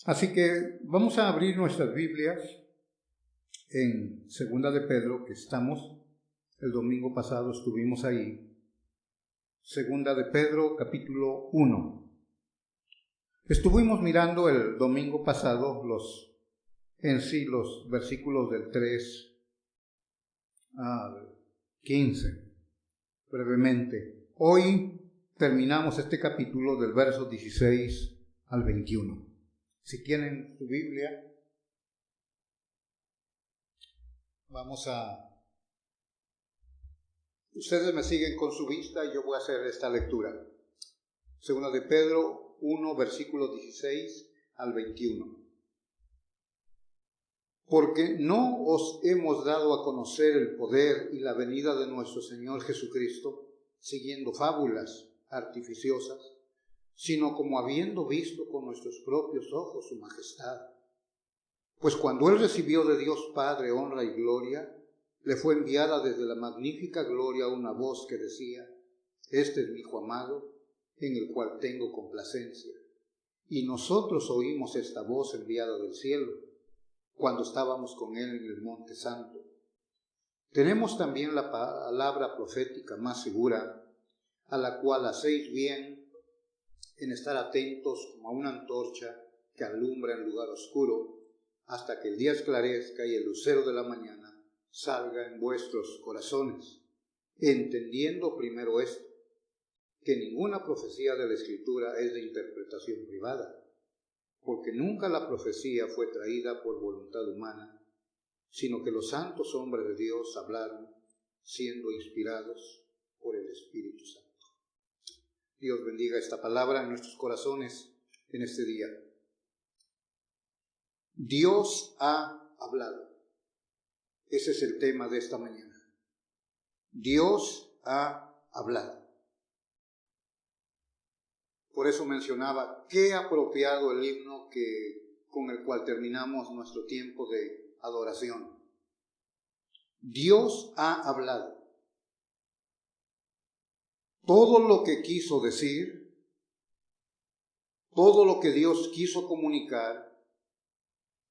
Así que vamos a abrir nuestras Biblias en Segunda de Pedro, que estamos, el domingo pasado estuvimos ahí. Segunda de Pedro, capítulo 1. Estuvimos mirando el domingo pasado los versículos del 3 al 15, brevemente. Hoy terminamos este capítulo del verso 16 al 21. Si tienen su Biblia, ustedes me siguen con su vista y yo voy a hacer esta lectura. Segunda de Pedro 1, versículos 16 al 21. Porque no os hemos dado a conocer el poder y la venida de nuestro Señor Jesucristo, siguiendo fábulas artificiosas, sino como habiendo visto con nuestros propios ojos su majestad. Pues cuando Él recibió de Dios Padre honra y gloria, le fue enviada desde la magnífica gloria una voz que decía: Este es mi Hijo amado, en el cual tengo complacencia. Y nosotros oímos esta voz enviada del cielo, cuando estábamos con Él en el Monte Santo. Tenemos también la palabra profética más segura, a la cual hacéis bien en estar atentos como a una antorcha que alumbra en lugar oscuro, hasta que el día esclarezca y el lucero de la mañana salga en vuestros corazones, entendiendo primero esto, que ninguna profecía de la Escritura es de interpretación privada, porque nunca la profecía fue traída por voluntad humana, sino que los santos hombres de Dios hablaron, siendo inspirados por el Espíritu Santo. Dios bendiga esta palabra en nuestros corazones en este día. Dios ha hablado. Ese es el tema de esta mañana. Dios ha hablado. Por eso mencionaba qué apropiado el himno con el cual terminamos nuestro tiempo de adoración. Dios ha hablado. Todo lo que quiso decir, todo lo que Dios quiso comunicar,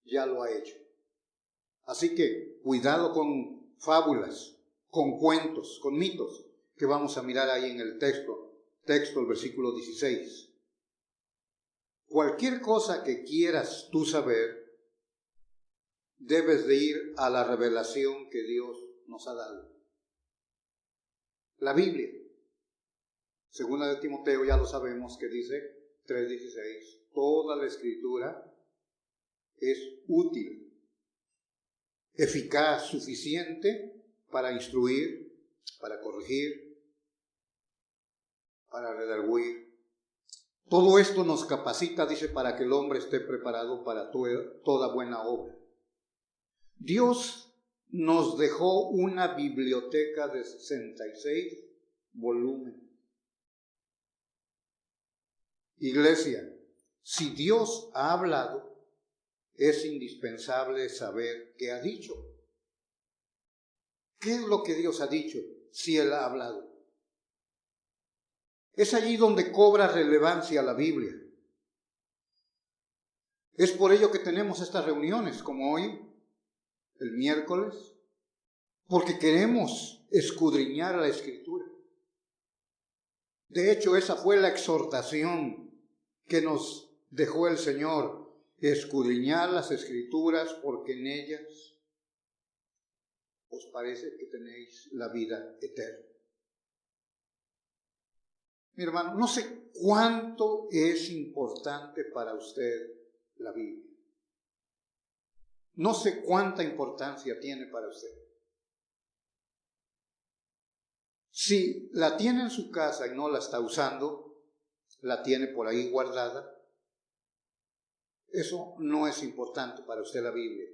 ya lo ha hecho. Así que cuidado con fábulas, con cuentos, con mitos, que vamos a mirar ahí en el texto, el versículo 16. Cualquier cosa que quieras tú saber, debes de ir a la revelación que Dios nos ha dado. La Biblia. Segunda de Timoteo, ya lo sabemos, que dice 3:16, toda la Escritura es útil, eficaz, suficiente para instruir, para corregir, para redarguir. Todo esto nos capacita, dice, para que el hombre esté preparado para toda buena obra. Dios nos dejó una biblioteca de 66 volúmenes. Iglesia, si Dios ha hablado, es indispensable saber qué ha dicho. ¿Qué es lo que Dios ha dicho si Él ha hablado? Es allí donde cobra relevancia la Biblia. Es por ello que tenemos estas reuniones como hoy, el miércoles, porque queremos escudriñar la Escritura. De hecho, esa fue la exhortación que nos dejó el Señor, escudriñar las Escrituras porque en ellas os parece que tenéis la vida eterna. Mi hermano, no sé cuánto es importante para usted la Biblia. No sé cuánta importancia tiene para usted. Si la tiene en su casa y no la está usando, la tiene por ahí guardada, eso no es importante para usted la Biblia.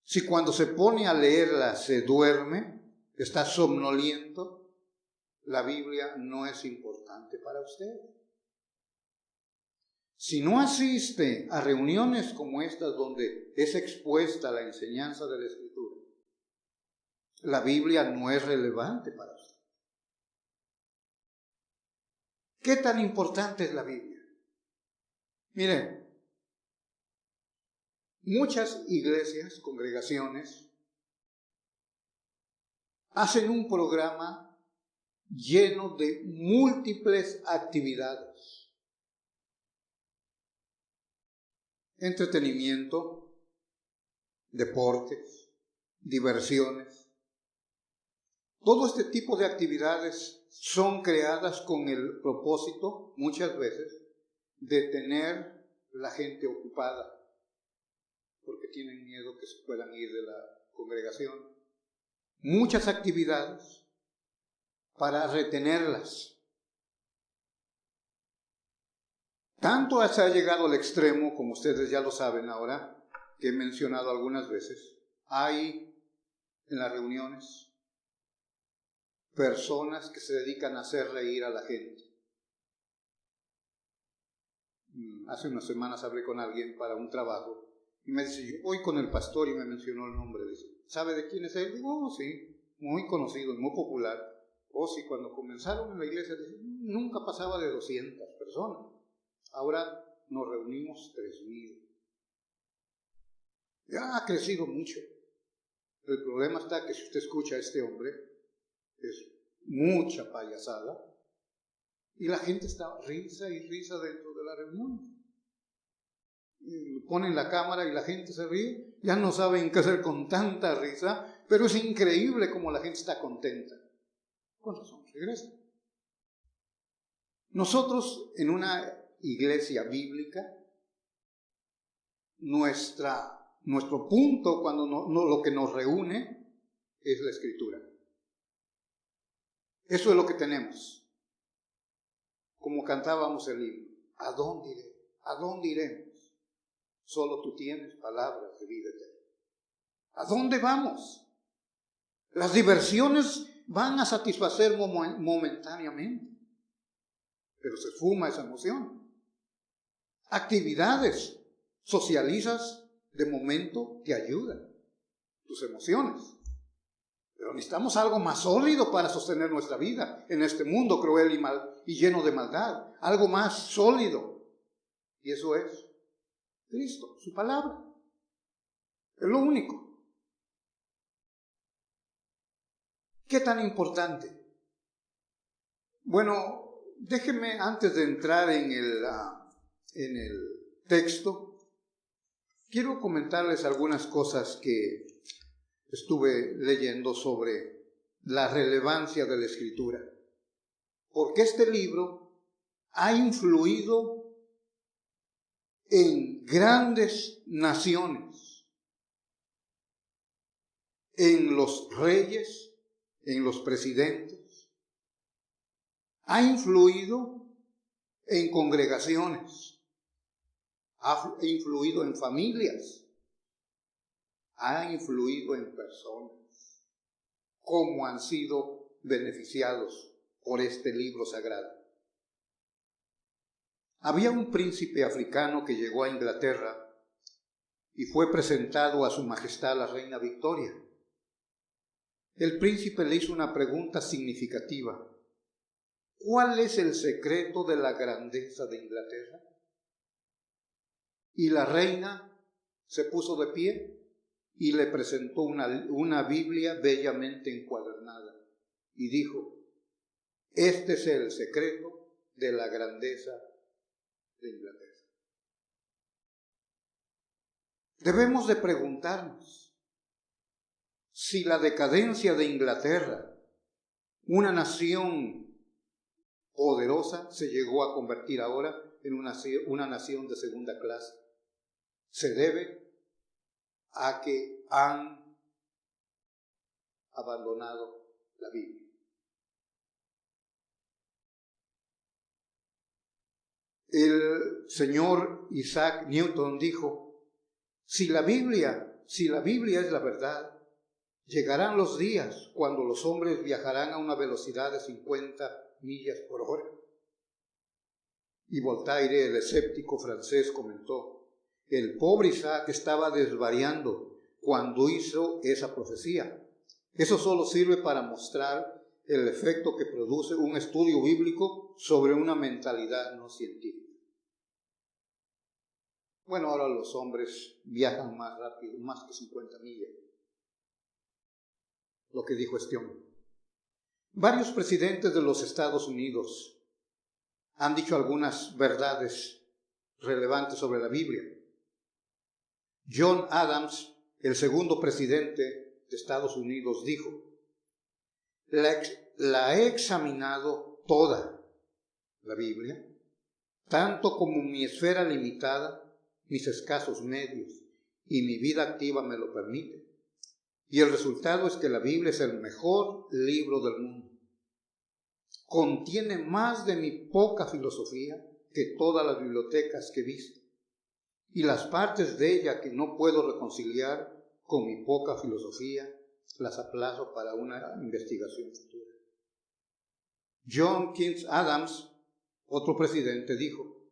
Si cuando se pone a leerla se duerme, está somnoliento, la Biblia no es importante para usted. Si no asiste a reuniones como estas donde es expuesta la enseñanza de la Escritura, la Biblia no es relevante para usted. ¿Qué tan importante es la Biblia? Miren, Muchas iglesias, congregaciones, hacen un programa lleno de múltiples actividades. Entretenimiento, deportes, diversiones. Todo este tipo de actividades son creadas con el propósito, muchas veces, de tener la gente ocupada, porque tienen miedo que se puedan ir de la congregación. Muchas actividades para retenerlas. Tanto se ha llegado al extremo, como ustedes ya lo saben ahora, que he mencionado algunas veces, hay en las reuniones personas que se dedican a hacer reír a la gente. Hace unas semanas hablé con alguien para un trabajo y me dice, yo voy con el pastor, y me mencionó el nombre. Dice, ¿sabe de quién es él? Digo, oh, sí, muy conocido, muy popular. Oh, sí, cuando comenzaron en la iglesia, dice, nunca pasaba de 200 personas. Ahora nos reunimos 3,000. Ya ha crecido mucho. El problema está que si usted escucha a este hombre, es mucha payasada, y la gente está risa y risa dentro de la reunión. Y ponen la cámara y la gente se ríe, ya no saben qué hacer con tanta risa, pero es increíble cómo la gente está contenta. Con razón, regresa. Nosotros en una iglesia bíblica, nuestro punto cuando lo que nos reúne es la Escritura. Eso es lo que tenemos. Como cantábamos el himno, ¿a dónde iremos? ¿A dónde iremos? Solo tú tienes palabras de vida eterna. ¿A dónde vamos? Las diversiones van a satisfacer momentáneamente, pero se esfuma esa emoción. Actividades, socializas, de momento te ayudan tus emociones. Pero necesitamos algo más sólido para sostener nuestra vida en este mundo cruel y lleno de maldad. Algo más sólido. Y eso es Cristo, su palabra. Es lo único. ¿Qué tan importante? Bueno, déjenme antes de entrar en el texto, quiero comentarles algunas cosas que estuve leyendo sobre la relevancia de la Escritura. Porque este libro ha influido en grandes naciones, en los reyes, en los presidentes, ha influido en congregaciones, ha influido en familias, ha influido en personas, cómo han sido beneficiados por este libro sagrado. Había un príncipe africano que llegó a Inglaterra y fue presentado a su majestad la reina Victoria. El príncipe le hizo una pregunta significativa. ¿Cuál es el secreto de la grandeza de Inglaterra? Y la reina se puso de pie y le presentó una Biblia bellamente encuadernada y dijo, este es el secreto de la grandeza de Inglaterra. Debemos de preguntarnos si la decadencia de Inglaterra, una nación poderosa, se llegó a convertir ahora en una nación de segunda clase, se debe a que han abandonado la Biblia. El señor Isaac Newton dijo, si la Biblia es la verdad, llegarán los días cuando los hombres viajarán a una velocidad de 50 millas por hora. Y Voltaire, el escéptico francés, comentó, el pobre Isaac estaba desvariando cuando hizo esa profecía. Eso solo sirve para mostrar el efecto que produce un estudio bíblico sobre una mentalidad no científica. Bueno, ahora los hombres viajan más rápido, más que 50 millas. Lo que dijo este hombre. Varios presidentes de los Estados Unidos han dicho algunas verdades relevantes sobre la Biblia. John Adams, el segundo presidente de Estados Unidos, dijo: la he examinado toda la Biblia, tanto como mi esfera limitada, mis escasos medios y mi vida activa me lo permiten. Y el resultado es que la Biblia es el mejor libro del mundo. Contiene más de mi poca filosofía que todas las bibliotecas que he visto. Y las partes de ella que no puedo reconciliar con mi poca filosofía, las aplazo para una investigación futura. John Quincy Adams, otro presidente, dijo: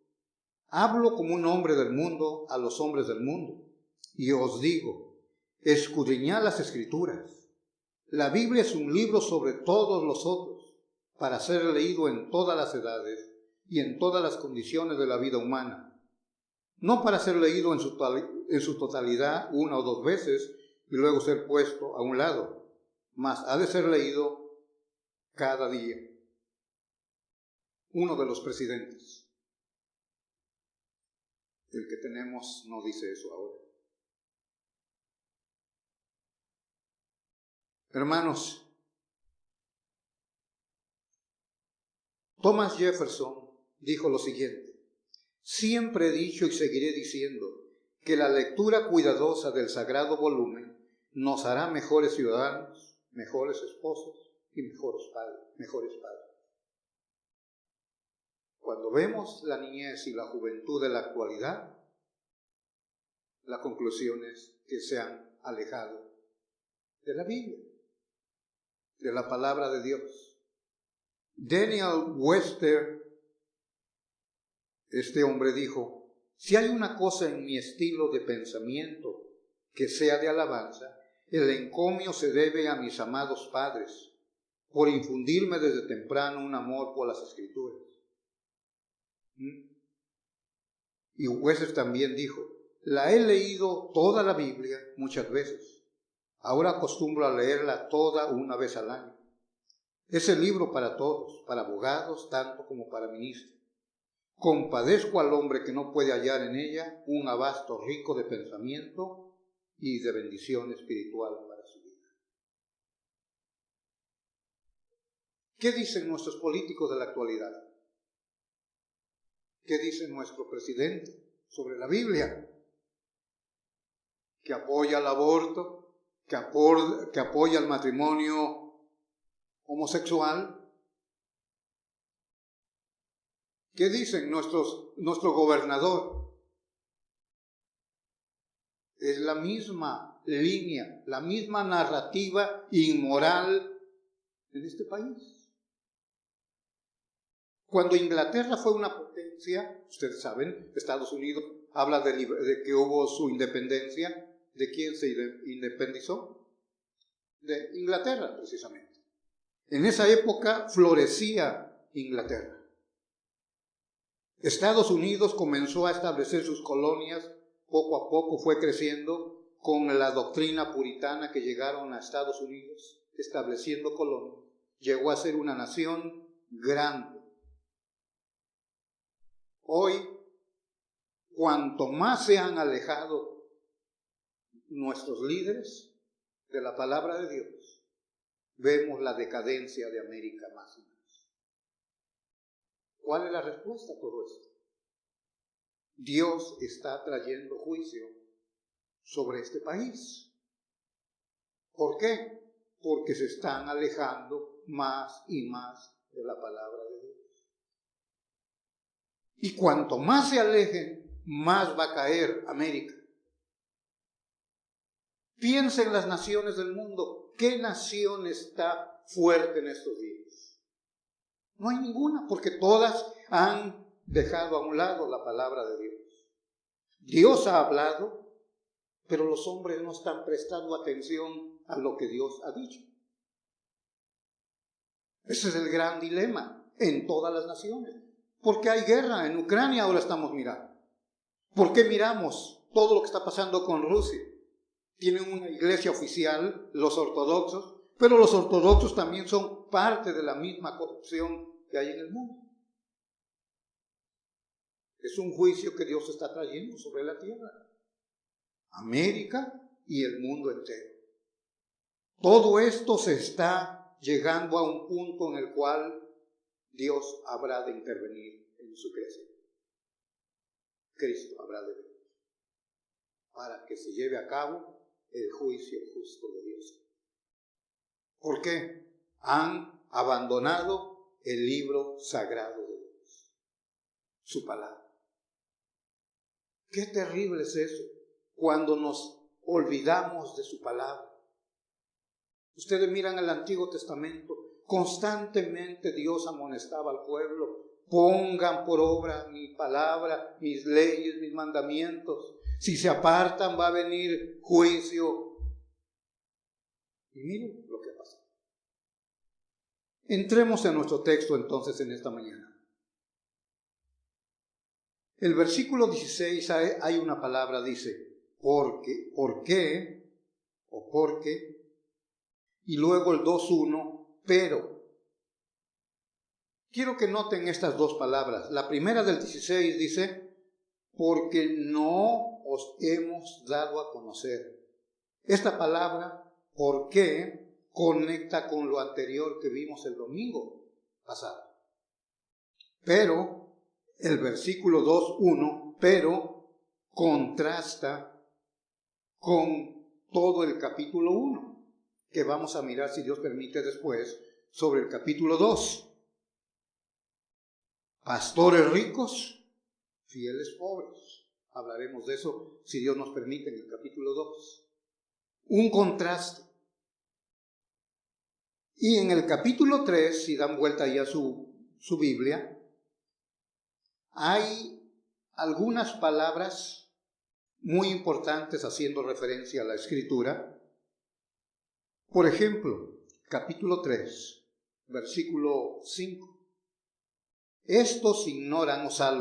hablo como un hombre del mundo a los hombres del mundo, y os digo, escudriñad las Escrituras. La Biblia es un libro sobre todos los otros, para ser leído en todas las edades y en todas las condiciones de la vida humana. No para ser leído en su totalidad una o dos veces y luego ser puesto a un lado, mas ha de ser leído cada día. Uno de los presidentes, el que tenemos, no dice eso ahora. Hermanos, Thomas Jefferson dijo lo siguiente: siempre he dicho y seguiré diciendo que la lectura cuidadosa del sagrado volumen nos hará mejores ciudadanos, mejores esposos y mejores padres. Cuando vemos la niñez y la juventud de la actualidad, la conclusión es que se han alejado de la Biblia, de la palabra de Dios. Daniel Webster, este hombre, dijo: si hay una cosa en mi estilo de pensamiento que sea de alabanza, el encomio se debe a mis amados padres, por infundirme desde temprano un amor por las Escrituras. Y Webster también dijo: la he leído toda la Biblia muchas veces. Ahora acostumbro a leerla toda una vez al año. Es el libro para todos, para abogados tanto como para ministros. Compadezco al hombre que no puede hallar en ella un abasto rico de pensamiento y de bendición espiritual para su vida. ¿Qué dicen nuestros políticos de la actualidad? ¿Qué dice nuestro presidente sobre la Biblia? Que apoya el aborto, que apoya el matrimonio homosexual. ¿Qué dicen nuestro gobernador? Es la misma línea, la misma narrativa inmoral en este país. Cuando Inglaterra fue una potencia, ustedes saben, Estados Unidos habla de que hubo su independencia. ¿De quién se independizó? De Inglaterra, precisamente. En esa época florecía Inglaterra. Estados Unidos comenzó a establecer sus colonias, poco a poco fue creciendo con la doctrina puritana que llegaron a Estados Unidos, estableciendo colonias. Llegó a ser una nación grande. Hoy, cuanto más se han alejado nuestros líderes de la palabra de Dios, vemos la decadencia de América más y más. ¿Cuál es la respuesta a todo esto? Dios está trayendo juicio sobre este país. ¿Por qué? Porque se están alejando más y más de la palabra de Dios. Y cuanto más se alejen, más va a caer América. Piensa en las naciones del mundo. ¿Qué nación está fuerte en estos días? No hay ninguna, porque todas han dejado a un lado la palabra de Dios. Dios ha hablado, pero los hombres no están prestando atención a lo que Dios ha dicho. Ese es el gran dilema en todas las naciones. Porque hay guerra en Ucrania, ahora estamos mirando. ¿Por qué miramos todo lo que está pasando con Rusia? Tienen una iglesia oficial, los ortodoxos, pero los ortodoxos también son parte de la misma corrupción que hay en el mundo. Es un juicio que Dios está trayendo sobre la tierra, América y el mundo entero. Todo esto se está llegando a un punto en el cual Dios habrá de intervenir en su creación. Cristo habrá de venir para que se lleve a cabo el juicio justo de Dios. ¿Por qué? Han abandonado el libro sagrado de Dios, su palabra. Qué terrible es eso, cuando nos olvidamos de su palabra. Ustedes miran el Antiguo Testamento, constantemente Dios amonestaba al pueblo: pongan por obra mi palabra, mis leyes, mis mandamientos. Si se apartan va a venir juicio. Y miren lo que ha pasado. Entremos en nuestro texto entonces en esta mañana. El versículo 16 hay una palabra, dice, porque, ¿por qué? O porque. Y luego el 2.1, pero. Quiero que noten estas dos palabras. La primera del 16 dice, porque no os hemos dado a conocer. Esta palabra, ¿por qué?, conecta con lo anterior que vimos el domingo pasado. Pero el versículo 2.1, pero, contrasta con todo el capítulo 1, que vamos a mirar, si Dios permite, después, sobre el capítulo 2. Pastores ricos, fieles pobres. Hablaremos de eso, si Dios nos permite, en el capítulo 2. Un contraste. Y en el capítulo 3, si dan vuelta ya su Biblia, hay algunas palabras muy importantes haciendo referencia a la Escritura. Por ejemplo, capítulo 3, versículo 5. Estos ignoran, o sea,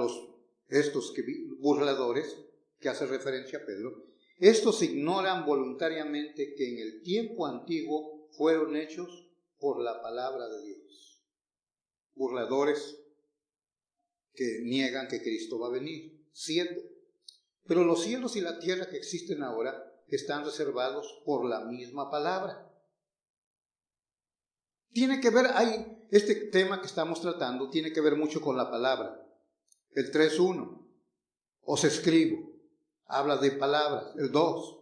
estos burladores, que hace referencia a Pedro, estos ignoran voluntariamente que en el tiempo antiguo fueron hechos por la palabra de Dios. Burladores que niegan que Cristo va a venir. 7. Pero los cielos y la tierra que existen ahora están reservados por la misma palabra. Tiene que ver, este tema que estamos tratando tiene que ver mucho con la palabra. El 3.1, os escribo, habla de palabras. El 2,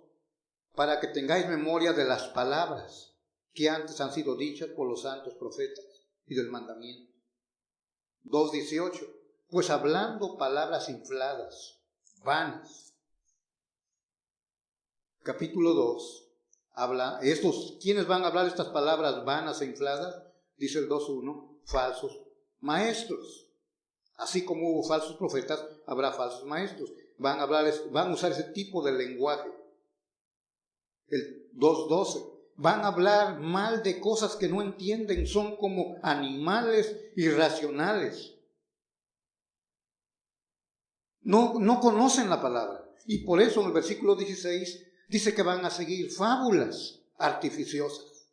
para que tengáis memoria de las palabras que antes han sido dichas por los santos profetas y del mandamiento. 2.18, pues hablando palabras infladas, vanas. Capítulo 2. Habla, ¿quiénes van a hablar estas palabras vanas e infladas? Dice el 2.1, falsos maestros. Así como hubo falsos profetas, habrá falsos maestros. Van a usar ese tipo de lenguaje. El 2.12, van a hablar mal de cosas que no entienden, son como animales irracionales. No conocen la palabra. Y por eso en el versículo 16 dice que van a seguir fábulas artificiosas.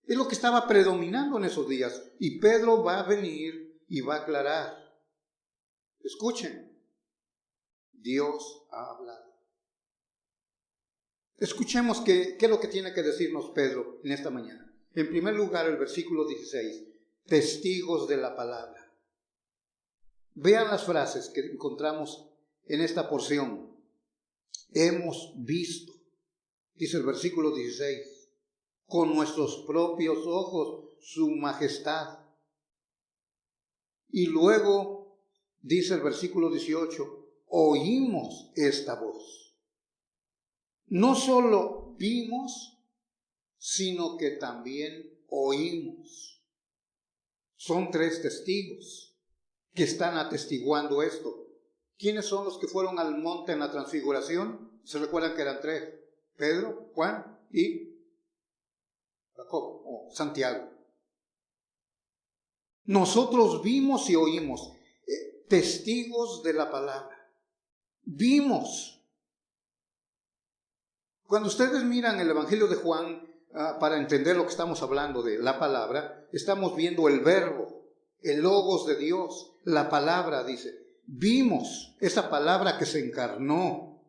Es lo que estaba predominando en esos días. Y Pedro va a venir y va a aclarar. Escuchen, Dios ha hablado. Escuchemos qué es lo que tiene que decirnos Pedro en esta mañana. En primer lugar, el versículo 16, testigos de la palabra. Vean las frases que encontramos en esta porción. Hemos visto, dice el versículo 16, con nuestros propios ojos su majestad. Y luego dice el versículo 18, oímos esta voz. No solo vimos, sino que también oímos. Son 3 testigos que están atestiguando esto. ¿Quiénes son los que fueron al monte en la transfiguración? ¿Se recuerdan que eran 3? Pedro, Juan y Jacobo, o Santiago. Nosotros vimos y oímos. testigos de la palabra. Vimos. Cuando ustedes miran el Evangelio de Juan, para entender lo que estamos hablando de la palabra, estamos viendo el verbo, el logos de Dios, la palabra, dice. Vimos esa palabra que se encarnó.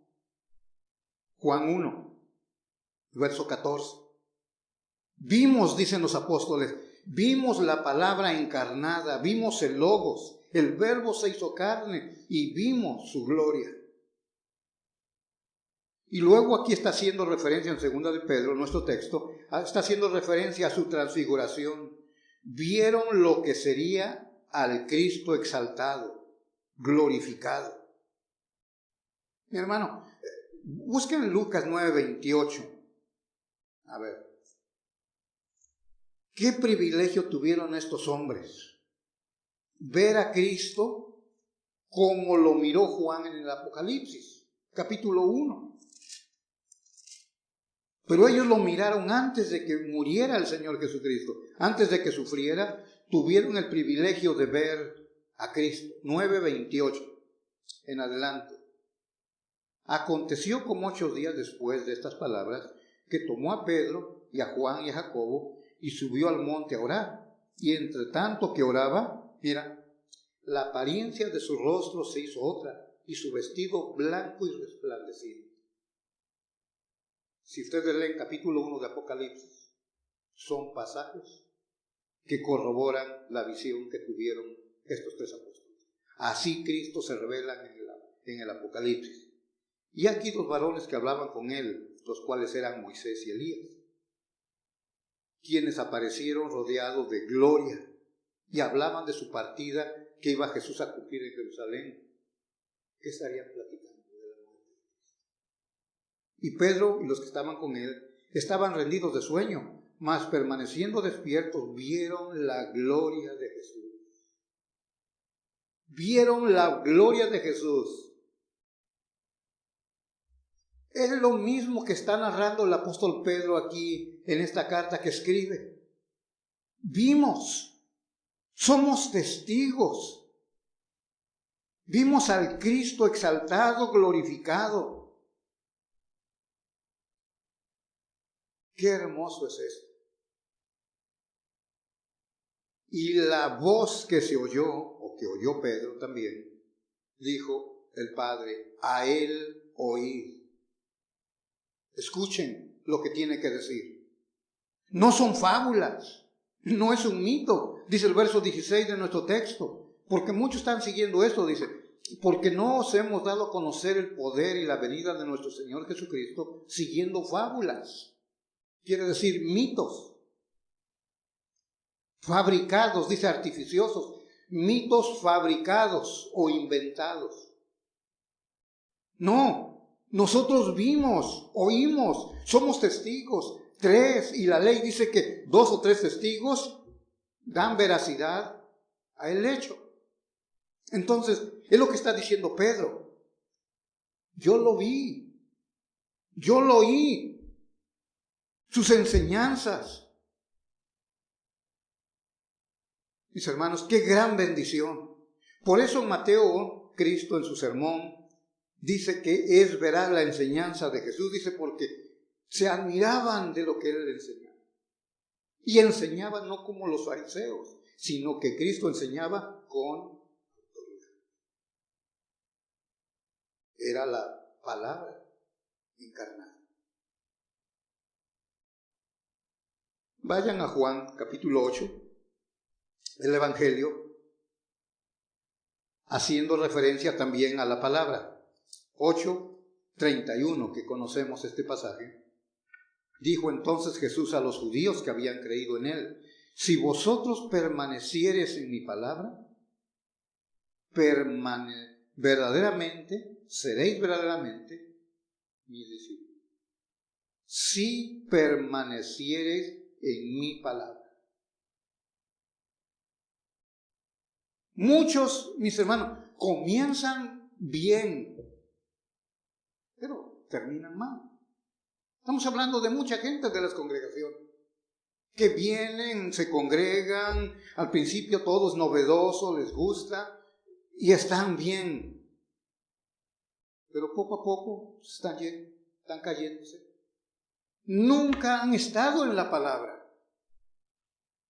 Juan 1, verso 14. Vimos, dicen los apóstoles, vimos la palabra encarnada, vimos el logos, el verbo se hizo carne y vimos su gloria. Y luego aquí está haciendo referencia en 2 de Pedro, nuestro texto, está haciendo referencia a su transfiguración. Vieron lo que sería al Cristo exaltado, glorificado. Mi hermano, busquen Lucas 9:28. A ver, ¿qué privilegio tuvieron estos hombres? Ver a Cristo como lo miró Juan en el Apocalipsis, capítulo 1. Pero ellos lo miraron antes de que muriera el Señor Jesucristo, antes de que sufriera, tuvieron el privilegio de ver a Cristo. 9:28 en adelante. Aconteció como 8 días después de estas palabras, que tomó a Pedro y a Juan y a Jacobo y subió al monte a orar. Y entre tanto que oraba, mira, la apariencia de su rostro se hizo otra y su vestido blanco y resplandecido. Si ustedes leen capítulo 1 de Apocalipsis, son pasajes que corroboran la visión que tuvieron estos 3 apóstoles. Así Cristo se revela en el Apocalipsis. Y aquí 2 varones que hablaban con él, los cuales eran Moisés y Elías, quienes aparecieron rodeados de gloria y hablaban de su partida que iba Jesús a cumplir en Jerusalén. ¿Qué estarían platicando? Y Pedro y los que estaban con él estaban rendidos de sueño, mas permaneciendo despiertos vieron la gloria de Jesús. Vieron la gloria de Jesús. Es lo mismo que está narrando el apóstol Pedro aquí en esta carta que escribe. Vimos, somos testigos. Vimos al Cristo exaltado, glorificado. Qué hermoso es esto. Y la voz que se oyó, o que oyó Pedro también, dijo el Padre, a él oíd. Escuchen lo que tiene que decir. No son fábulas, no es un mito, dice el verso 16 de nuestro texto, porque muchos están siguiendo esto, dice, porque no os hemos dado a conocer el poder y la venida de nuestro Señor Jesucristo siguiendo fábulas. Quiere decir mitos, fabricados, dice artificiosos, mitos fabricados o inventados. No, nosotros vimos, oímos, somos testigos, 3, y la ley dice que 2 o 3 testigos dan veracidad a el hecho. Entonces, es lo que está diciendo Pedro. Yo lo vi, yo lo oí. Sus enseñanzas. Mis hermanos, qué gran bendición. Por eso en Mateo, Cristo en su sermón dice que es veraz la enseñanza de Jesús. Dice porque se admiraban de lo que él enseñaba. Y enseñaba no como los fariseos, sino que Cristo enseñaba con autoridad. Era la palabra encarnada. Vayan a Juan capítulo 8, el Evangelio, haciendo referencia también a la palabra. 8:31, que conocemos este pasaje. Dijo entonces Jesús a los judíos que habían creído en él, si vosotros permaneciereis en mi palabra, seréis verdaderamente mis discípulos. Si permaneciereis en mi palabra. Muchos, mis hermanos, comienzan bien, pero terminan mal. Estamos hablando de mucha gente de las congregaciones que vienen, se congregan, al principio todo es novedoso, les gusta, y están bien, pero poco a poco están cayéndose. Nunca han estado en la palabra.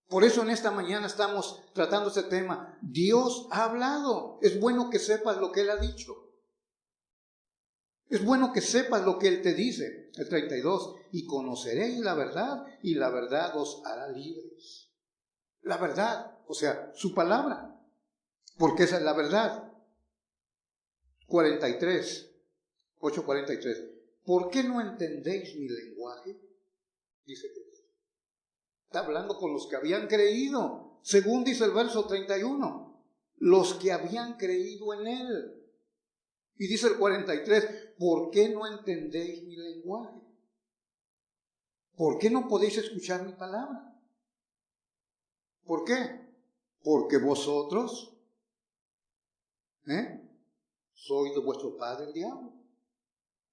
Por eso en esta mañana estamos tratando este tema. Dios ha hablado. Es bueno que sepas lo que Él ha dicho. Es bueno que sepas lo que Él te dice. El 32. Y conoceréis la verdad, y la verdad os hará libres. La verdad, o sea, su palabra. Porque esa es la verdad. 43. 8:43. ¿Por qué no entendéis mi lenguaje? Dice Jesús. Está hablando con los que habían creído. Según dice el verso 31. Los que habían creído en Él. Y dice el 43. ¿Por qué no entendéis mi lenguaje? ¿Por qué no podéis escuchar mi palabra? ¿Por qué? Porque vosotros sois de vuestro padre el diablo.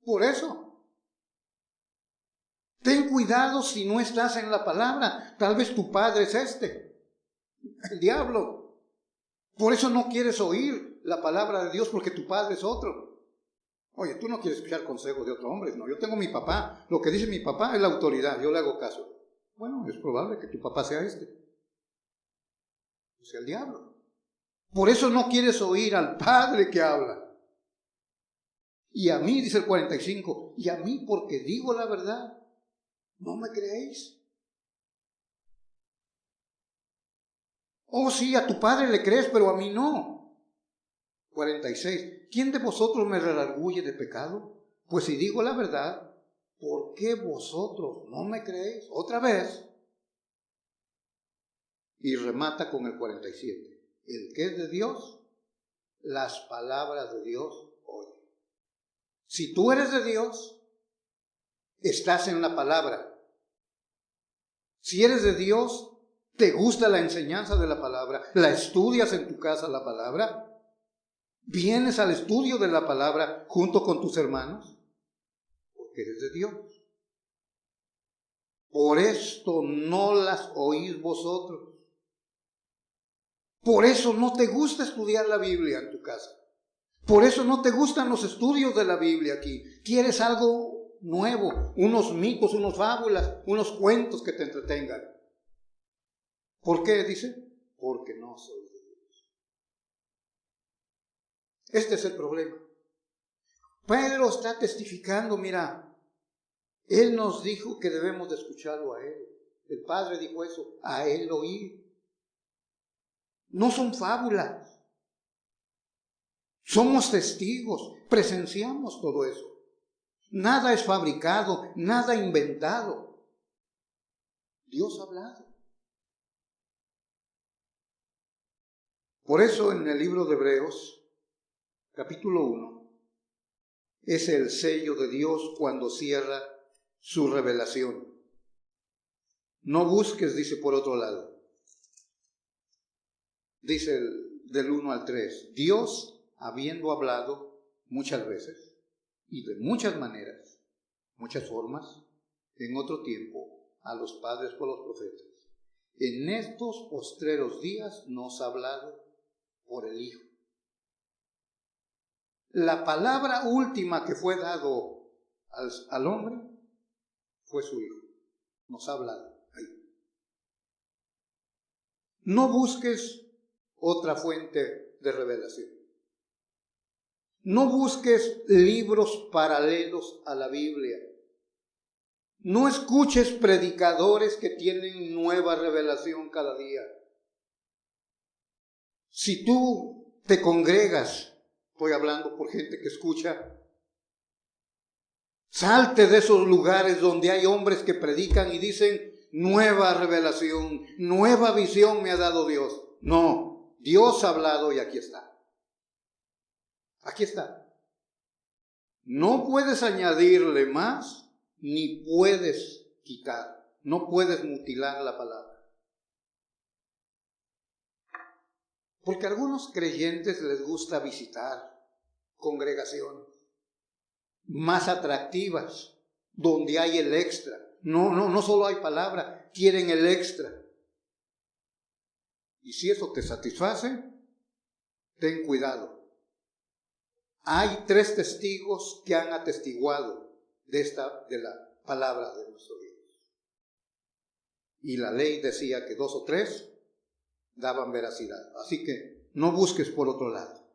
Por eso. Ten cuidado si no estás en la palabra. Tal vez tu padre es el diablo. Por eso no quieres oír la palabra de Dios, porque tu padre es otro. Oye, tú no quieres escuchar consejos de otro hombre. No, yo tengo mi papá. Lo que dice mi papá es la autoridad. Yo le hago caso. Bueno, es probable que tu papá sea sea el diablo. Por eso no quieres oír al Padre que habla. Y a mí, dice el 45, y a mí porque digo la verdad, ¿no me creéis? Oh, sí, a tu padre le crees, pero a mí no. 46. ¿Quién de vosotros me redarguye de pecado? Pues si digo la verdad, ¿por qué vosotros no me creéis? Otra vez. Y remata con el 47. El que es de Dios, las palabras de Dios oye. Si tú eres de Dios, estás en la palabra. Si eres de Dios, te gusta la enseñanza de la palabra, la estudias en tu casa la palabra, vienes al estudio de la palabra junto con tus hermanos, porque eres de Dios. Por esto no las oís vosotros. Por eso no te gusta estudiar la Biblia en tu casa. Por eso no te gustan los estudios de la Biblia aquí. Quieres algo nuevo, unos mitos, unas fábulas, unos cuentos que te entretengan. ¿Por qué? Dice, porque no soy de Dios. Este es el problema. Pedro está testificando, mira, él nos dijo que debemos de escucharlo a él. El Padre dijo eso, a él oír. No son fábulas. Somos testigos, presenciamos todo eso. Nada es fabricado, nada inventado. Dios ha hablado. Por eso en el libro de Hebreos, capítulo 1, es el sello de Dios cuando cierra su revelación. No busques, dice por otro lado. Dice del 1 al 3, Dios, habiendo hablado muchas veces y de muchas maneras, muchas formas, en otro tiempo, a los padres por los profetas, en estos postreros días nos ha hablado por el Hijo. La palabra última que fue dado al hombre fue su Hijo. Nos ha hablado ahí. No busques otra fuente de revelación. No busques libros paralelos a la Biblia. No escuches predicadores que tienen nueva revelación cada día. Si tú te congregas, estoy hablando por gente que escucha, salte de esos lugares donde hay hombres que predican y dicen, nueva revelación, nueva visión me ha dado Dios. No, Dios ha hablado y aquí está. Aquí está. No puedes añadirle más, ni puedes quitar. No puedes mutilar la palabra. Porque a algunos creyentes les gusta visitar congregaciones más atractivas, donde hay el extra. No solo hay palabra, quieren el extra. Y si eso te satisface, ten cuidado. Hay 3 testigos que han atestiguado de la palabra de nuestro Dios. Y la ley decía que 2 o 3 daban veracidad. Así que no busques por otro lado.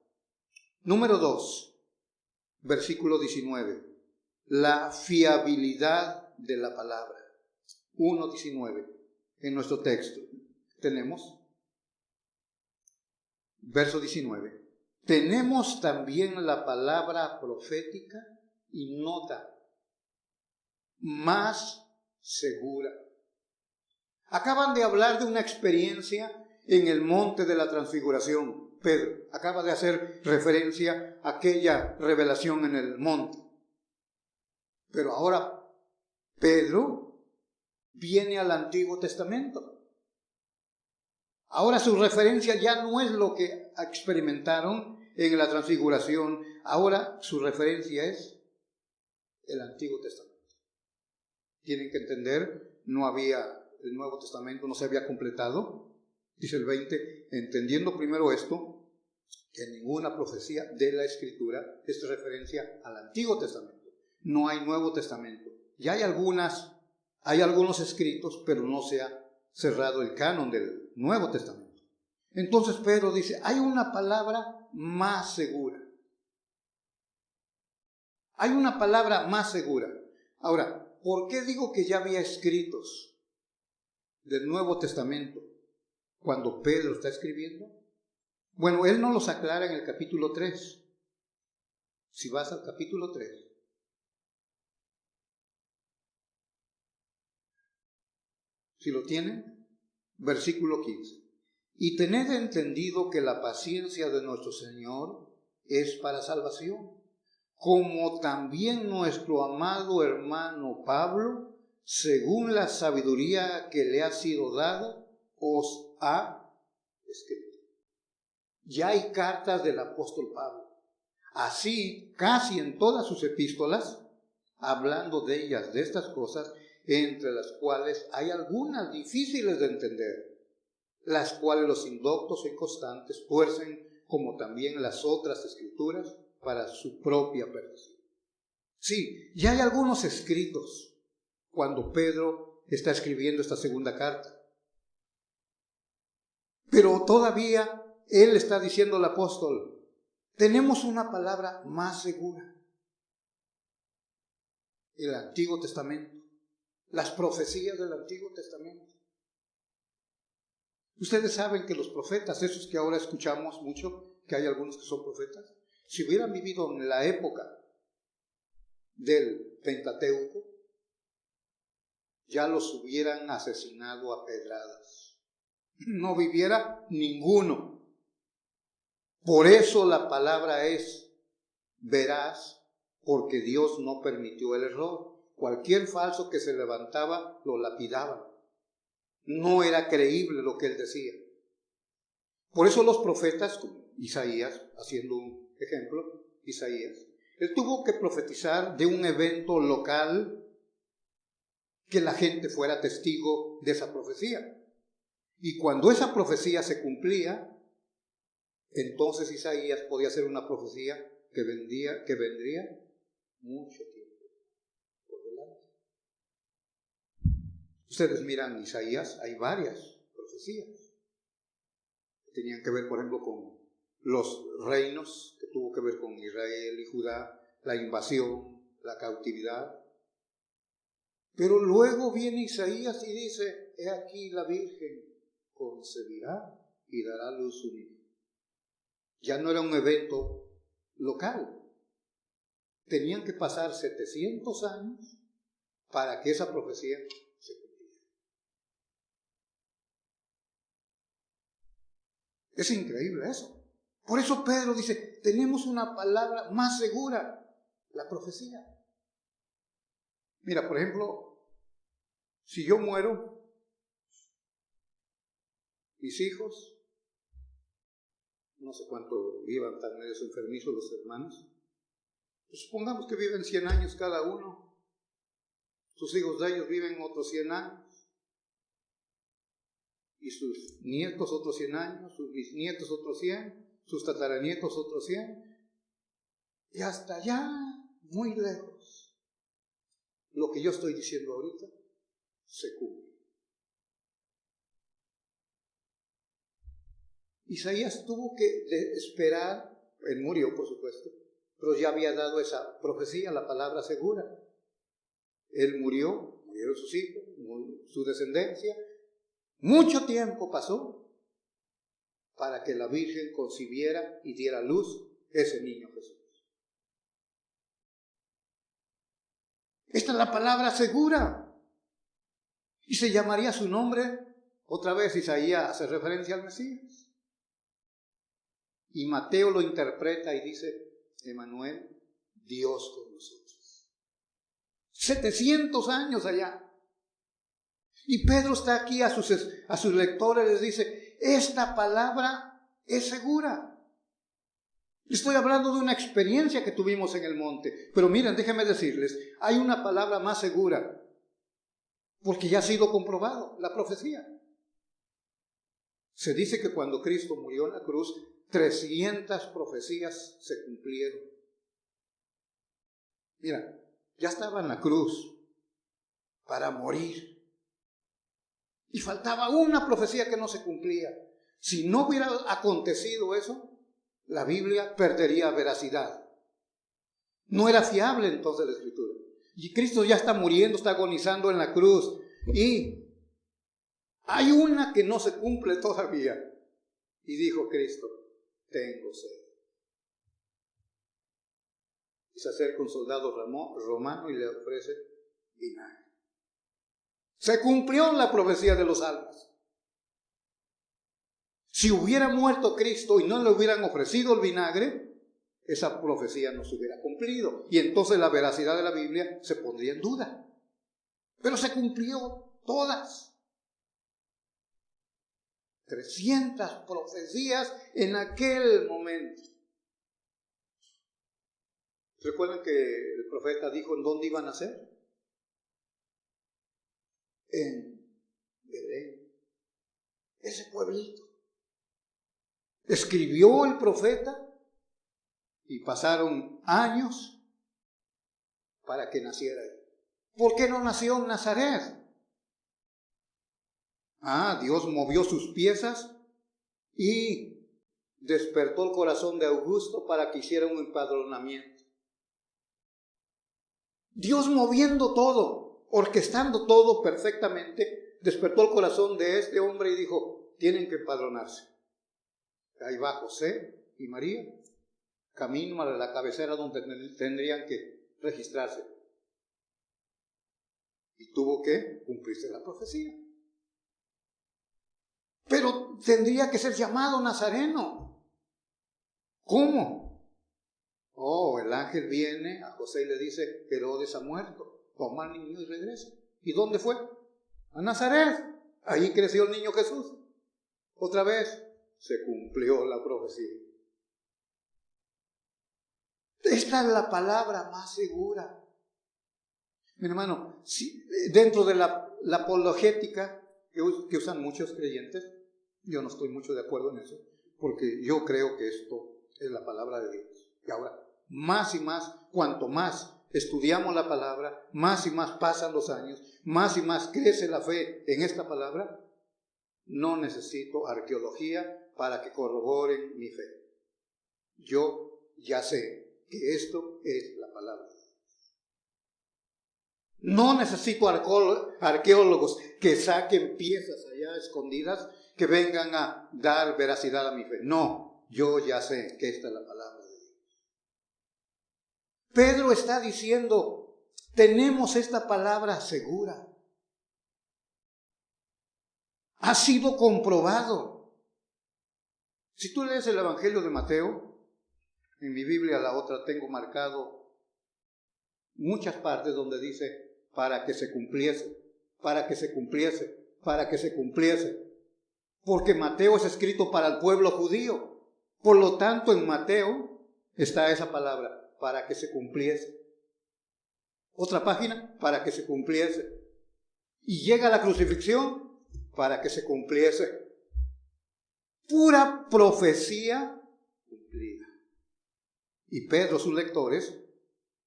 Número 2, versículo 19. La fiabilidad de la palabra. 1:19 en nuestro texto. Tenemos verso 19. Tenemos también la palabra profética y nota más segura. Acaban de hablar de una experiencia en el monte de la transfiguración. Pedro acaba de hacer referencia a aquella revelación en el monte. Pero ahora Pedro viene al Antiguo Testamento. Ahora su referencia ya no es lo que experimentaron en la transfiguración. Ahora su referencia es el Antiguo Testamento. Tienen que entender, el Nuevo Testamento no se había completado. Dice el 20, entendiendo primero esto, que ninguna profecía de la Escritura es referencia al Antiguo Testamento. No hay Nuevo Testamento. Ya hay algunos escritos, pero no se ha cerrado el canon del Nuevo Testamento. Entonces Pedro dice, hay una palabra más segura. Hay una palabra más segura. Ahora, ¿por qué digo que ya había escritos del Nuevo Testamento cuando Pedro está escribiendo? Bueno, él no los aclara en el capítulo 3. Si vas al capítulo 3, si lo tienen, versículo 15. Y tened entendido que la paciencia de nuestro Señor es para salvación, como también nuestro amado hermano Pablo, según la sabiduría que le ha sido dada, os ha escrito. Ya hay cartas del apóstol Pablo. Así, casi en todas sus epístolas, hablando de ellas, de estas cosas, entre las cuales hay algunas difíciles de entender, las cuales los indoctos e inconstantes tuercen, como también las otras escrituras, para su propia perdición. Sí, ya hay algunos escritos cuando Pedro está escribiendo esta segunda carta. Pero todavía él está diciendo al apóstol, tenemos una palabra más segura. El Antiguo Testamento, las profecías del Antiguo Testamento. Ustedes saben que los profetas, esos que ahora escuchamos mucho, que hay algunos que son profetas, si hubieran vivido en la época del Pentateuco, ya los hubieran asesinado a pedradas. No viviera ninguno. Por eso la palabra es veraz, porque Dios no permitió el error. Cualquier falso que se levantaba, lo lapidaban. No era creíble lo que él decía. Por eso los profetas, como Isaías, haciendo un ejemplo, Isaías, él tuvo que profetizar de un evento local que la gente fuera testigo de esa profecía. Y cuando esa profecía se cumplía, entonces Isaías podía hacer una profecía que vendría mucho tiempo por delante. Ustedes miran Isaías, hay varias profecías que tenían que ver, por ejemplo, con los reinos, que tuvo que ver con Israel y Judá, la invasión, la cautividad. Pero luego viene Isaías y dice, he aquí la Virgen concebirá y dará a luz un hijo. Ya no era un evento local. Tenían que pasar 700 años para que esa profecía se cumpliera. Es increíble eso. Por eso Pedro dice, tenemos una palabra más segura, la profecía. Mira, por ejemplo, si yo muero, mis hijos, no sé cuánto vivan tan medios enfermizos los hermanos, pues supongamos que viven 100 años cada uno, sus hijos de ellos viven otros 100 años, y sus nietos otros 100 años, sus bisnietos otros 100, sus tataranietos otros 100, y hasta allá, muy lejos, lo que yo estoy diciendo ahorita se cumple. Isaías tuvo que esperar, él murió por supuesto, pero ya había dado esa profecía, la palabra segura. Él murió, murieron sus hijos, su descendencia. Mucho tiempo pasó para que la Virgen concibiera y diera a luz ese niño Jesús. Esta es la palabra segura. Y se llamaría su nombre, otra vez Isaías hace referencia al Mesías. Y Mateo lo interpreta y dice, Emmanuel, Dios con nosotros. 700 años allá. Y Pedro está aquí a sus lectores, les dice, esta palabra es segura. Estoy hablando de una experiencia que tuvimos en el monte. Pero miren, déjenme decirles, hay una palabra más segura, porque ya ha sido comprobado, la profecía. Se dice que cuando Cristo murió en la cruz, 300 profecías se cumplieron. Mira, ya estaba en la cruz para morir. Y faltaba una profecía que no se cumplía. Si no hubiera acontecido eso, la Biblia perdería veracidad. No era fiable entonces la Escritura. Y Cristo ya está muriendo, está agonizando en la cruz. Y hay una que no se cumple todavía. Y dijo Cristo, tengo sed. Y se acerca un soldado romano y le ofrece vinagre. Se cumplió la profecía de los salmos. Si hubiera muerto Cristo y no le hubieran ofrecido el vinagre, esa profecía no se hubiera cumplido. Y entonces la veracidad de la Biblia se pondría en duda. Pero se cumplió todas. 300 profecías en aquel momento. ¿Recuerdan que el profeta dijo en dónde iban a nacer? En Belén. Ese pueblito. Escribió el profeta y pasaron años para que naciera él. ¿Por qué no nació en Nazaret? Dios movió sus piezas y despertó el corazón de Augusto para que hiciera un empadronamiento. Dios moviendo todo, orquestando todo perfectamente, despertó el corazón de este hombre y dijo, tienen que empadronarse. Ahí va José y María, camino a la cabecera donde tendrían que registrarse. Y tuvo que cumplirse la profecía. Pero tendría que ser llamado nazareno. ¿Cómo? El ángel viene a José y le dice, Herodes ha muerto, toma al niño y regresa. ¿Y dónde fue? A Nazaret. Ahí creció el niño Jesús. Otra vez se cumplió la profecía. Esta es la palabra más segura. Mi hermano, dentro de la apologética que usan muchos creyentes, yo no estoy mucho de acuerdo en eso, porque yo creo que esto es la palabra de Dios. Y ahora, más y más, cuanto más estudiamos la palabra, más y más pasan los años, más y más crece la fe en esta palabra, no necesito arqueología para que corroboren mi fe. Yo ya sé que esto es la palabra. No necesito arqueólogos que saquen piezas allá escondidas que vengan a dar veracidad a mi fe. No, yo ya sé que esta es la palabra de Dios. Pedro está diciendo, tenemos esta palabra segura. Ha sido comprobado. Si tú lees el Evangelio de Mateo, en mi Biblia la otra tengo marcado muchas partes donde dice para que se cumpliese, para que se cumpliese, para que se cumpliese. Porque Mateo es escrito para el pueblo judío. Por lo tanto, en Mateo está esa palabra, para que se cumpliese. Otra página, para que se cumpliese. Y llega la crucifixión, para que se cumpliese. Pura profecía cumplida. Y Pedro, sus lectores,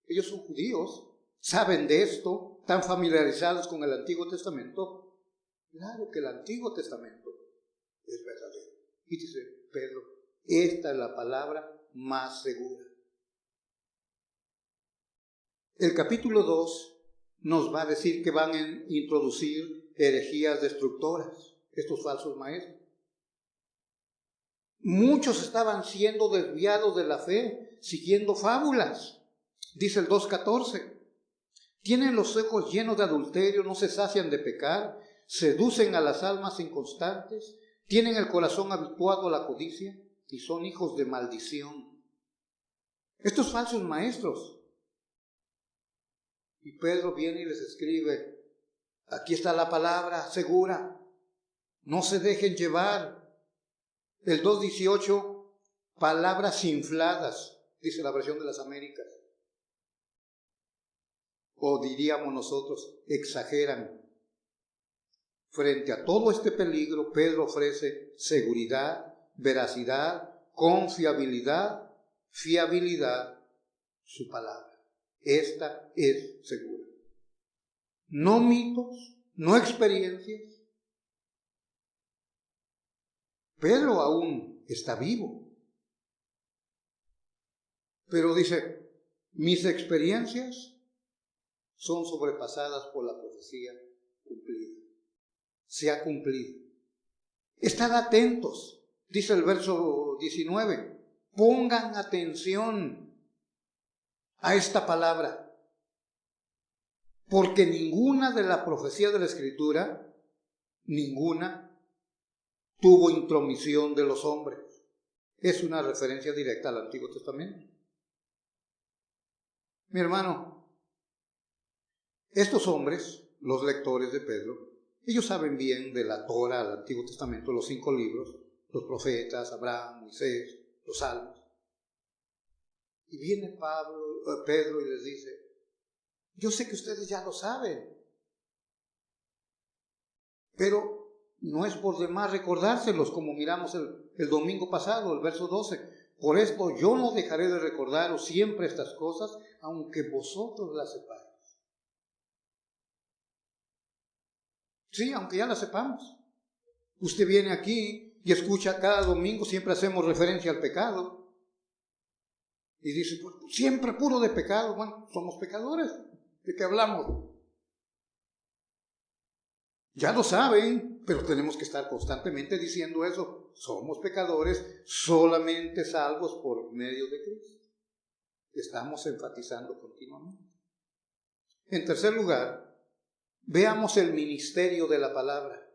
ellos son judíos, saben de esto, están familiarizados con el Antiguo Testamento. Claro que el Antiguo Testamento es verdadero. Y dice Pedro, esta es la palabra más segura. El capítulo 2 nos va a decir que van a introducir herejías destructoras, estos falsos maestros. Muchos estaban siendo desviados de la fe, siguiendo fábulas. Dice el 2:14. Tienen los ojos llenos de adulterio, no se sacian de pecar, seducen a las almas inconstantes, tienen el corazón habituado a la codicia y son hijos de maldición. Estos falsos maestros. Y Pedro viene y les escribe, aquí está la palabra segura, no se dejen llevar. El 2:18, palabras infladas, dice la versión de las Américas. O diríamos nosotros, exageran. Frente a todo este peligro, Pedro ofrece seguridad, veracidad, confiabilidad, fiabilidad, su palabra. Esta es segura. No mitos, no experiencias. Pedro aún está vivo. Pero dice, mis experiencias son sobrepasadas por la profecía cumplida. Se ha cumplido. Estad atentos, dice el verso 19. Pongan atención a esta palabra. Porque ninguna de la profecía de la Escritura, ninguna, tuvo intromisión de los hombres. Es una referencia directa al Antiguo Testamento. Mi hermano, estos hombres, los lectores de Pedro, ellos saben bien de la Torah, el Antiguo Testamento, los 5 libros, los profetas, Abraham, Moisés, los Salmos. Y viene Pedro y les dice, yo sé que ustedes ya lo saben, pero no es por demás recordárselos, como miramos el domingo pasado, el verso 12. Por esto yo no dejaré de recordaros siempre estas cosas, aunque vosotros las sepáis. Sí, aunque ya las sepamos. Usted viene aquí y escucha cada domingo, siempre hacemos referencia al pecado. Y dice, pues siempre puro de pecado. Bueno, somos pecadores. ¿De qué hablamos? Ya lo saben, pero tenemos que estar constantemente diciendo eso. Somos pecadores solamente salvos por medio de Cristo. Estamos enfatizando continuamente. En tercer lugar, veamos el ministerio de la palabra.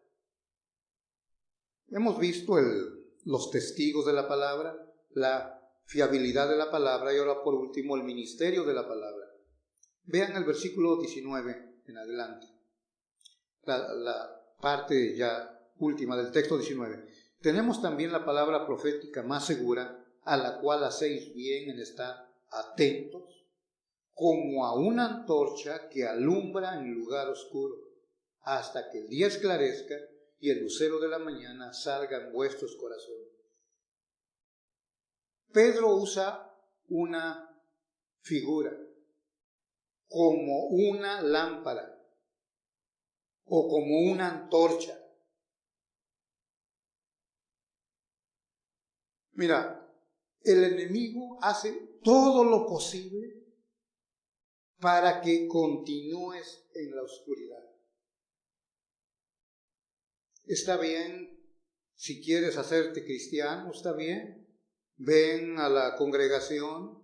Hemos visto los testigos de la palabra, la fiabilidad de la palabra y ahora por último el ministerio de la palabra. Vean el versículo 19 en adelante. La parte ya última del texto 19. Tenemos también la palabra profética más segura, a la cual hacéis bien en estar atentos, como a una antorcha que alumbra en lugar oscuro, hasta que el día esclarezca y el lucero de la mañana salga en vuestros corazones. Pedro usa una figura como una lámpara o como una antorcha. Mira, el enemigo hace todo lo posible para que continúes en la oscuridad. Está bien, si quieres hacerte cristiano, está bien. Ven a la congregación,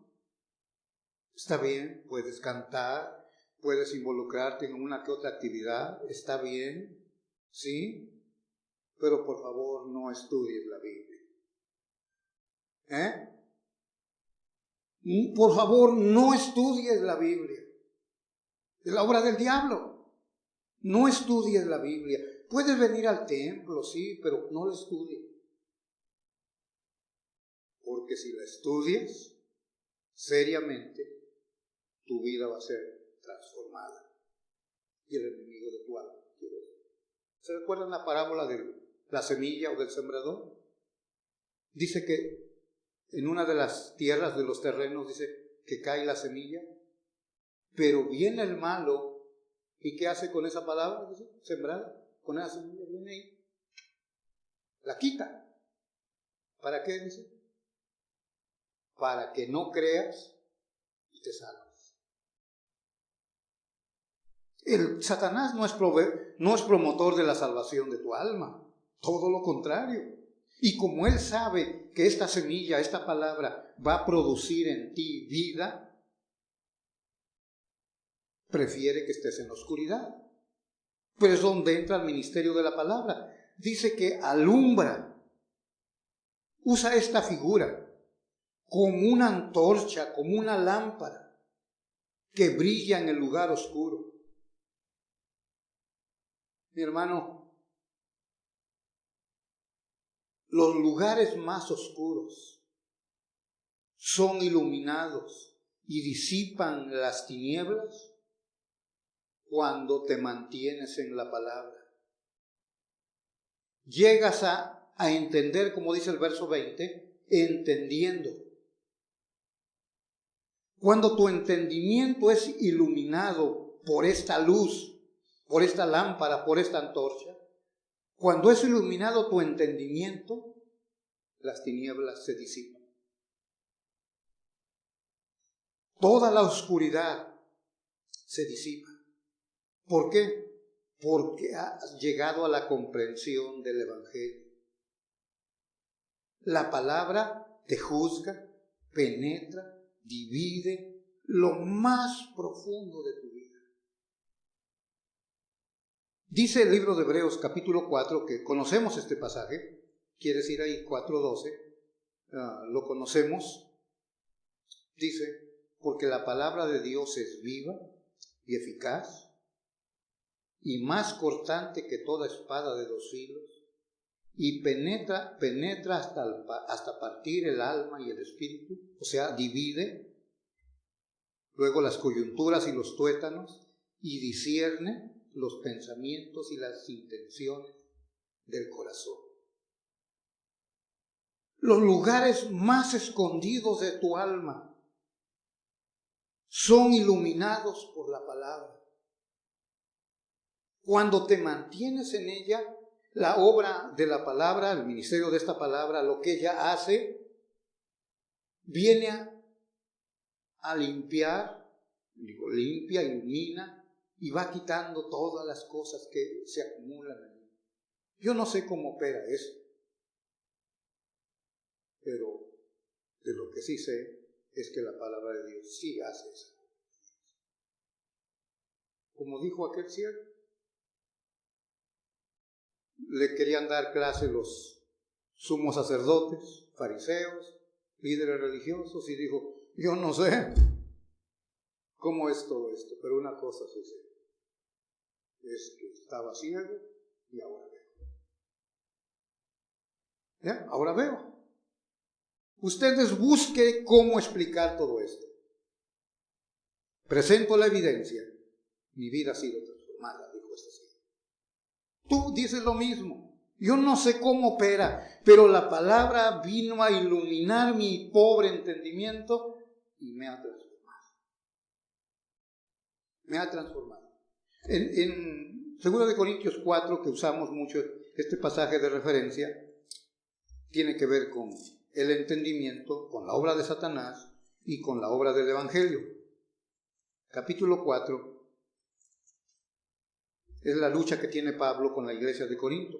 está bien, puedes cantar, puedes involucrarte en una que otra actividad, está bien, ¿sí? Pero por favor no estudies la Biblia. Por favor no estudies la Biblia. Es la obra del diablo. No estudies la Biblia. Puedes venir al templo, sí, pero no la estudies. Porque si la estudias seriamente, tu vida va a ser transformada. Y el enemigo de tu alma quiere eso. ¿Se recuerdan la parábola de la semilla o del sembrador? Dice que en una de las tierras de los terrenos, dice que cae la semilla, pero viene el malo, ¿y qué hace con esa palabra? Dice, sembrada, con esa semilla viene ahí, la quita. ¿Para qué? Dice, para que no creas y te salves. El Satanás no es promotor de la salvación de tu alma, todo lo contrario. Y como él sabe que esta semilla, esta palabra, va a producir en ti vida, prefiere que estés en la oscuridad. Pero es donde entra el ministerio de la palabra. Dice que alumbra, usa esta figura como una antorcha, como una lámpara que brilla en el lugar oscuro. Mi hermano, los lugares más oscuros son iluminados y disipan las tinieblas cuando te mantienes en la palabra. Llegas a entender, como dice el verso 20, entendiendo. Cuando tu entendimiento es iluminado por esta luz, por esta lámpara, por esta antorcha, cuando es iluminado tu entendimiento, las tinieblas se disipan. Toda la oscuridad se disipa. ¿Por qué? Porque has llegado a la comprensión del Evangelio. La palabra te juzga, penetra, divide lo más profundo de tu vida. Dice el libro de Hebreos capítulo 4, que conocemos este pasaje, quieres ir ahí, 4:12, lo conocemos. Dice, porque la palabra de Dios es viva y eficaz, y más cortante que toda espada de 2 filos, y penetra hasta partir el alma y el espíritu, o sea, divide, luego las coyunturas y los tuétanos, y discierne los pensamientos y las intenciones del corazón. Los lugares más escondidos de tu alma son iluminados por la palabra. Cuando te mantienes en ella, la obra de la palabra, el ministerio de esta palabra, lo que ella hace, viene a limpiar, limpia, ilumina, y va quitando todas las cosas que se acumulan allí. Yo no sé cómo opera eso, pero de lo que sí sé es que la palabra de Dios sí hace eso. Como dijo aquel ciego, le querían dar clase los sumos sacerdotes, fariseos, líderes religiosos, y dijo, yo no sé cómo es todo esto, pero una cosa sí sé, es que estaba ciego y ahora veo. ¿Ya? Ahora veo. Ustedes busquen cómo explicar todo esto. Presento la evidencia. Mi vida ha sido transformada, dijo este señor. Tú dices lo mismo. Yo no sé cómo opera, pero la palabra vino a iluminar mi pobre entendimiento y me ha transformado. Me ha transformado. En 2 Corintios 4, que usamos mucho este pasaje de referencia, tiene que ver con el entendimiento, con la obra de Satanás y con la obra del Evangelio. Capítulo 4 es la lucha que tiene Pablo con la iglesia de Corinto.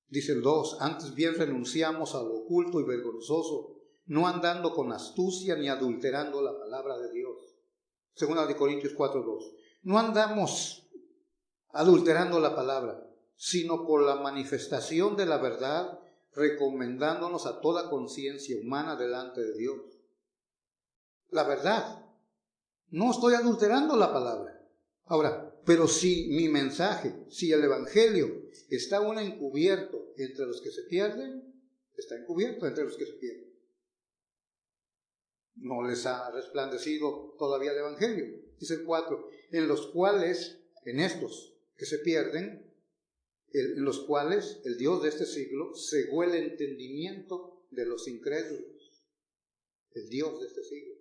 Dice el 2, antes bien renunciamos a lo oculto y vergonzoso, no andando con astucia ni adulterando la palabra de Dios. 2 Corintios 4:2. No andamos adulterando la palabra, sino por la manifestación de la verdad, recomendándonos a toda conciencia humana delante de Dios. La verdad. No estoy adulterando la palabra. Ahora, pero si mi mensaje, si el Evangelio está aún encubierto entre los que se pierden, está encubierto entre los que se pierden. No les ha resplandecido todavía el Evangelio. Dice el 4, en los cuales, en estos que se pierden, en los cuales el Dios de este siglo cegó el entendimiento de los incrédulos. El Dios de este siglo,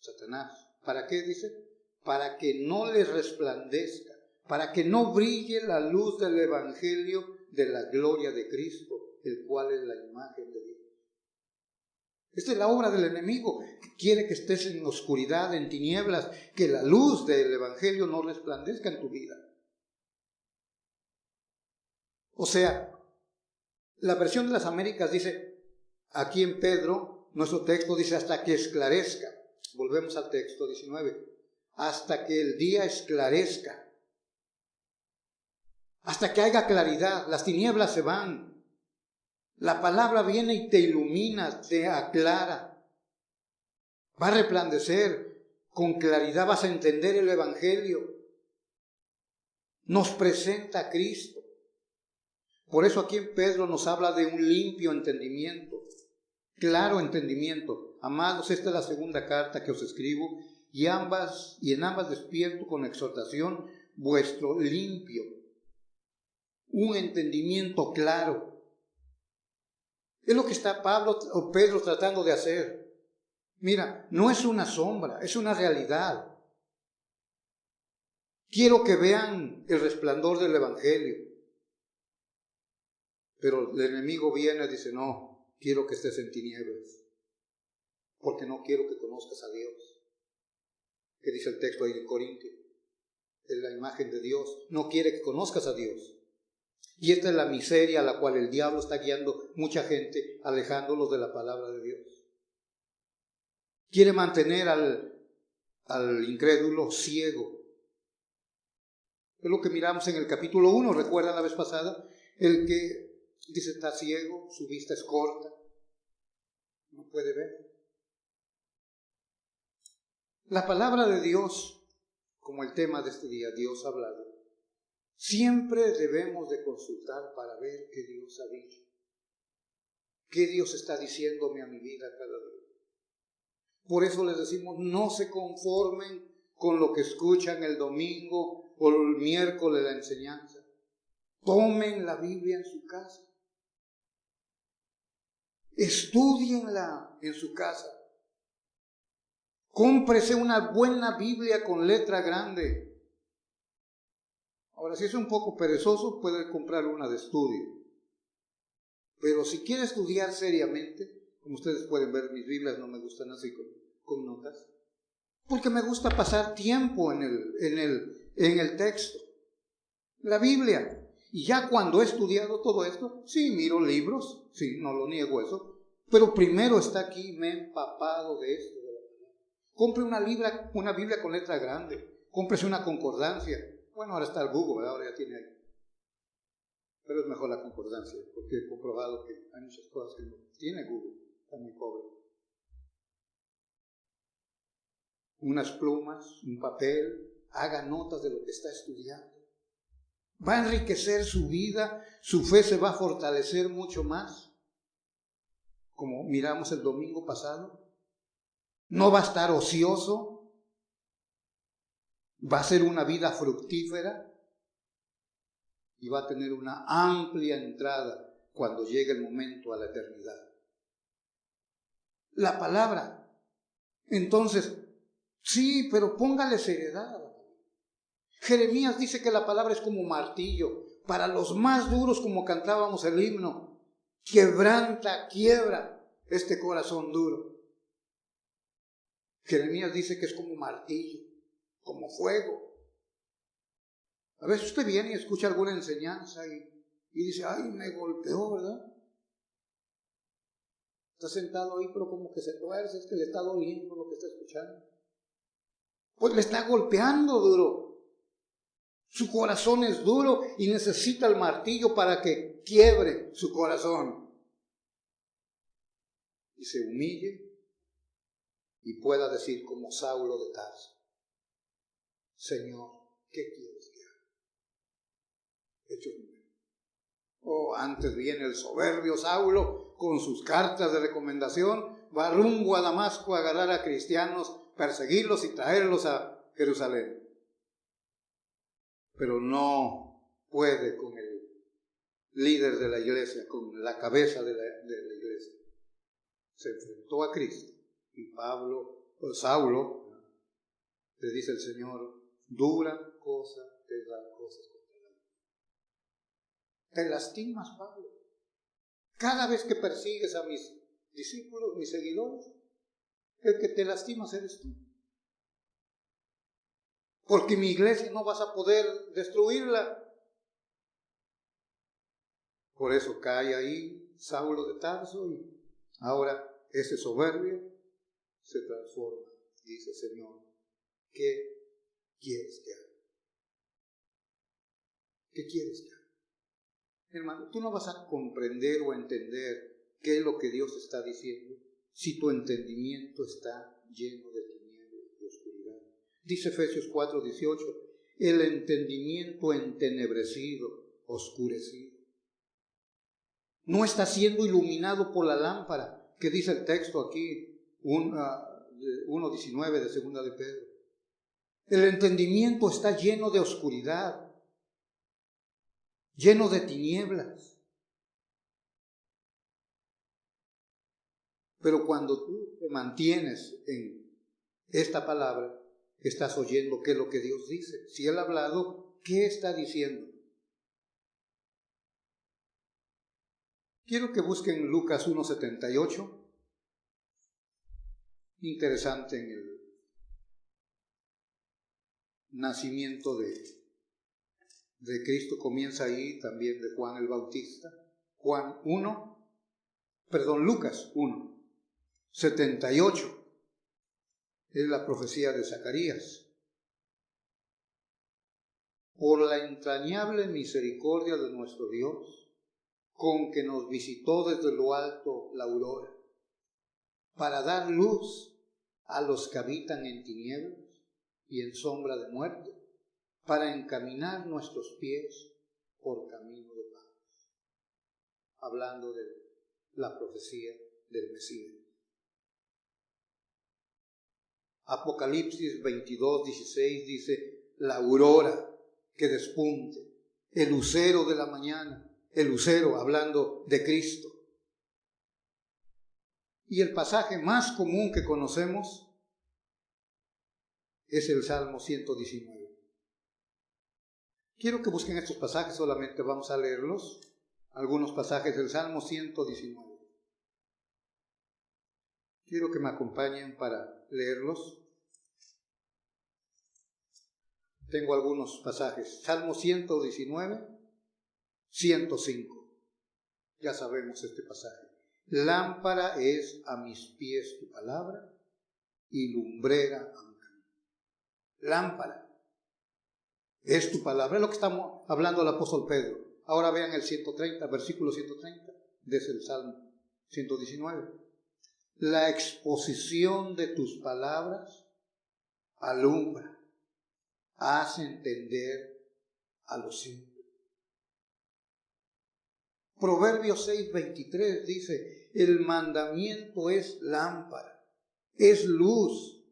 Satanás. ¿Para qué dice? Para que no les resplandezca, para que no brille la luz del Evangelio de la gloria de Cristo, el cual es la imagen de Dios. Esta es la obra del enemigo, que quiere que estés en oscuridad, en tinieblas, que la luz del Evangelio no resplandezca en tu vida. O sea, la versión de las Américas dice, aquí en Pedro, nuestro texto dice hasta que esclarezca. Volvemos al texto 19. Hasta que el día esclarezca. Hasta que haya claridad, las tinieblas se van. La palabra viene y te ilumina, te aclara. Va a resplandecer, con claridad vas a entender el Evangelio. Nos presenta a Cristo. Por eso aquí en Pedro nos habla de un limpio entendimiento, claro entendimiento. Amados, esta es la segunda carta que os escribo, y en ambas despierto con exhortación vuestro limpio, un entendimiento claro. Es lo que está Pedro tratando de hacer. Mira, no es una sombra, es una realidad. Quiero que vean el resplandor del Evangelio. Pero el enemigo viene y dice, no, quiero que estés en tinieblas, porque no quiero que conozcas a Dios. ¿Qué dice el texto ahí de Corintios? Es la imagen de Dios. No quiere que conozcas a Dios. Y esta es la miseria a la cual el diablo está guiando mucha gente, alejándolos de la palabra de Dios. Quiere mantener al incrédulo ciego. Es lo que miramos en el capítulo 1, ¿recuerdan la vez pasada? El que dice está ciego, su vista es corta, no puede ver. La palabra de Dios, como el tema de este día, Dios ha hablado, siempre debemos de consultar para ver qué Dios ha dicho, qué Dios está diciéndome a mi vida cada día. Por eso les decimos, no se conformen con lo que escuchan el domingo o el miércoles de la enseñanza. Tomen la Biblia en su casa. Estúdienla en su casa. Cómprese una buena Biblia con letra grande. Ahora, si es un poco perezoso, puede comprar una de estudio. Pero si quiere estudiar seriamente, como ustedes pueden ver, mis Biblias no me gustan así con notas, porque me gusta pasar tiempo en el texto. La Biblia. Y ya cuando he estudiado todo esto, sí, miro libros, sí, no lo niego eso, pero primero está aquí, me he empapado de esto. Compre una Biblia con letra grande, cómprese una concordancia. Bueno, ahora está el Google, ¿verdad? Ahora ya tiene ahí. Pero es mejor la concordancia, porque he comprobado que hay muchas cosas que no tiene Google, está muy pobre. Unas plumas, un papel, haga notas de lo que está estudiando. Va a enriquecer su vida, su fe se va a fortalecer mucho más, como miramos el domingo pasado. No va a estar ocioso, va a ser una vida fructífera y va a tener una amplia entrada cuando llegue el momento a la eternidad. La palabra. Entonces, sí, pero póngale seriedad. Jeremías dice que la palabra es como martillo, para los más duros, como cantábamos el himno, quebranta, quiebra este corazón duro. Jeremías dice que es como martillo, como fuego. A veces usted viene y escucha alguna enseñanza y dice, ay, me golpeó, ¿verdad? Está sentado ahí, pero como que se tuerce, es que le está doliendo lo que está escuchando. Pues le está golpeando duro. Su corazón es duro y necesita el martillo para que quiebre su corazón. Y se humille y pueda decir como Saulo de Tarso, Señor, ¿qué quieres que haga? Hecho primero. Oh, antes viene el soberbio Saulo con sus cartas de recomendación, va rumbo a Damasco a agarrar a cristianos, perseguirlos y traerlos a Jerusalén. Pero no puede con el líder de la iglesia, con la cabeza de la iglesia. Se enfrentó a Cristo y Saulo, le dice el Señor, dura cosa te dan cosas contra la vida. Te lastimas, Pablo. Cada vez que persigues a mis discípulos, mis seguidores, el que te lastimas eres tú. Porque mi iglesia no vas a poder destruirla. Por eso cae ahí Saulo de Tarso y ahora ese soberbio se transforma. Dice, Señor, ¿qué quieres que haga? ¿Qué quieres que haga? Hermano, tú no vas a comprender o entender qué es lo que Dios está diciendo si tu entendimiento está lleno de tinieblas y oscuridad. Dice Efesios 4:18, el entendimiento entenebrecido, oscurecido. No está siendo iluminado por la lámpara, que dice el texto aquí, 1:19 de segunda de Pedro. El entendimiento está lleno de oscuridad, lleno de tinieblas. Pero cuando tú te mantienes en esta palabra, estás oyendo qué es lo que Dios dice. Si Él ha hablado, ¿qué está diciendo? Quiero que busquen Lucas 1:78. Interesante en el nacimiento de Cristo. Comienza ahí también de Juan el Bautista. Lucas 1:78. Es la profecía de Zacarías. Por la entrañable misericordia de nuestro Dios, con que nos visitó desde lo alto la aurora, para dar luz a los que habitan en tinieblas y en sombra de muerte, para encaminar nuestros pies por camino de paz. Hablando de la profecía del Mesías. Apocalipsis 22:16 dice, la aurora que despunte, el lucero de la mañana, el lucero hablando de Cristo. Y el pasaje más común que conocemos es el Salmo 119. Quiero que busquen estos pasajes, solamente vamos a leerlos. Algunos pasajes del Salmo 119. Quiero que me acompañen para leerlos. Tengo algunos pasajes. Salmo 119, 105. Ya sabemos este pasaje. Lámpara es a mis pies tu palabra y lumbrera a mi camino. Lámpara es tu palabra. Es lo que estamos hablando el apóstol Pedro. Ahora vean el 130, versículo 130, desde el Salmo 119. La exposición de tus palabras alumbra, hace entender a los simples. Proverbios 6:23 dice, el mandamiento es lámpara, es luz.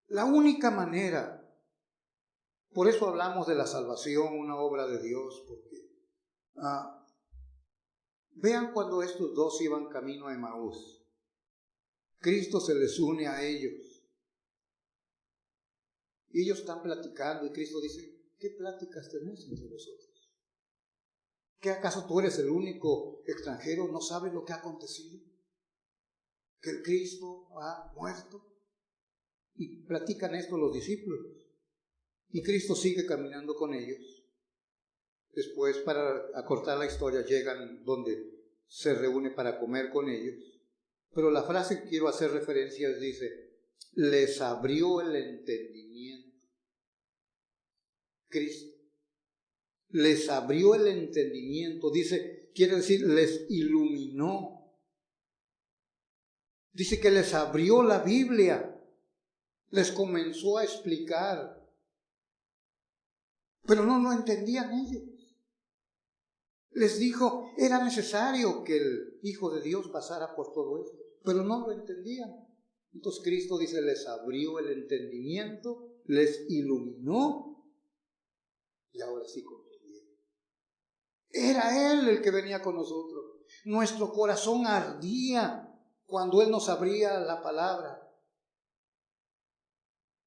La única manera, por eso hablamos de la salvación, una obra de Dios, porque vean cuando estos dos iban camino a Emaús. Cristo se les une a ellos. Y ellos están platicando y Cristo dice, ¿qué pláticas tenéis entre vosotros? ¿Qué acaso tú eres el único extranjero? ¿No sabes lo que ha acontecido? Que el Cristo ha muerto. Y platican esto los discípulos. Y Cristo sigue caminando con ellos. Después, para acortar la historia, llegan donde se reúne para comer con ellos. Pero la frase que quiero hacer referencia dice, les abrió el entendimiento. Cristo. Les abrió el entendimiento. Dice, quiere decir, les iluminó. Dice que les abrió la Biblia. Les comenzó a explicar. Pero no lo entendían ellos. Les dijo, era necesario que el Hijo de Dios pasara por todo esto. Pero no lo entendían. Entonces Cristo dice, les abrió el entendimiento, les iluminó y ahora sí con tus viejos. Era Él el que venía con nosotros. Nuestro corazón ardía cuando Él nos abría la palabra.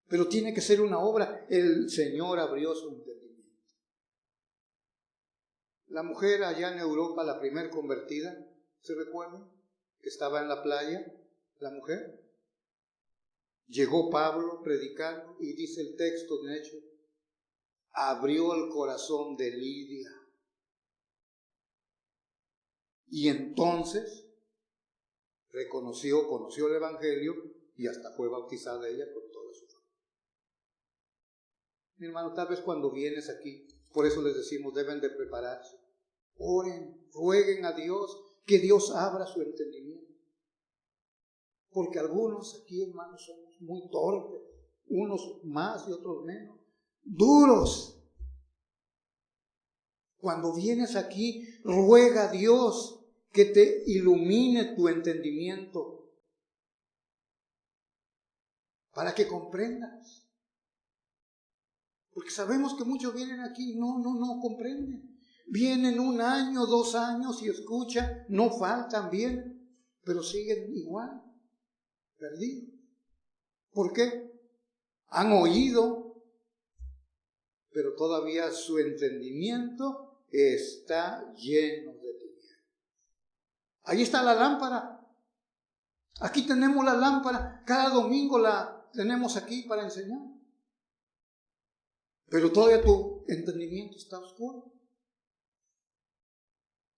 Pero tiene que ser una obra. El Señor abrió su entendimiento. La mujer allá en Europa, la primer convertida, ¿se recuerdan? Que estaba en la playa, la mujer. Llegó Pablo predicando y dice el texto de hecho, abrió el corazón de Lidia. Y entonces conoció el Evangelio y hasta fue bautizada ella por toda su familia. Mi hermano, tal vez cuando vienes aquí, por eso les decimos, deben de prepararse. Oren, rueguen a Dios, que Dios abra su entendimiento. Porque algunos aquí, hermanos, somos muy torpes, unos más y otros menos, duros. Cuando vienes aquí, ruega a Dios que te ilumine tu entendimiento para que comprendas. Porque sabemos que muchos vienen aquí y no comprenden. Vienen 1 año, 2 años y escuchan, no faltan bien, pero siguen igual, perdidos. ¿Por qué? Han oído, pero todavía su entendimiento está lleno de tinieblas. Ahí está la lámpara. Aquí tenemos la lámpara. Cada domingo la tenemos aquí para enseñar. Pero todavía tu entendimiento está oscuro.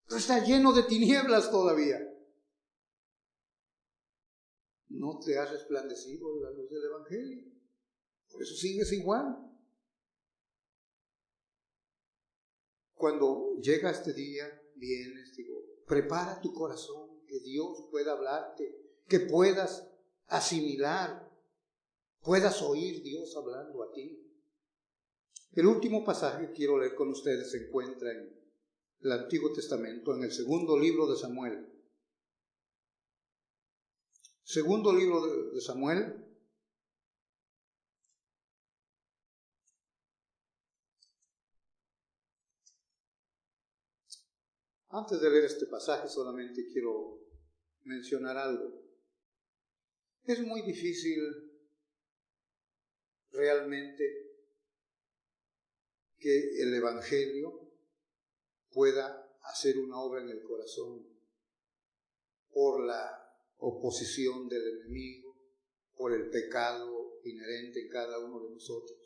Está lleno de tinieblas todavía. No te has resplandecido la luz del Evangelio. Por eso sigues igual. Cuando llega este día, vienes, digo, prepara tu corazón, que Dios pueda hablarte, que puedas asimilar, puedas oír Dios hablando a ti. El último pasaje que quiero leer con ustedes se encuentra en el Antiguo Testamento, en el segundo libro de Samuel. Segundo libro de Samuel. Antes de leer este pasaje solamente quiero mencionar algo. Es muy difícil realmente que el Evangelio pueda hacer una obra en el corazón por la oposición del enemigo, por el pecado inherente en cada uno de nosotros.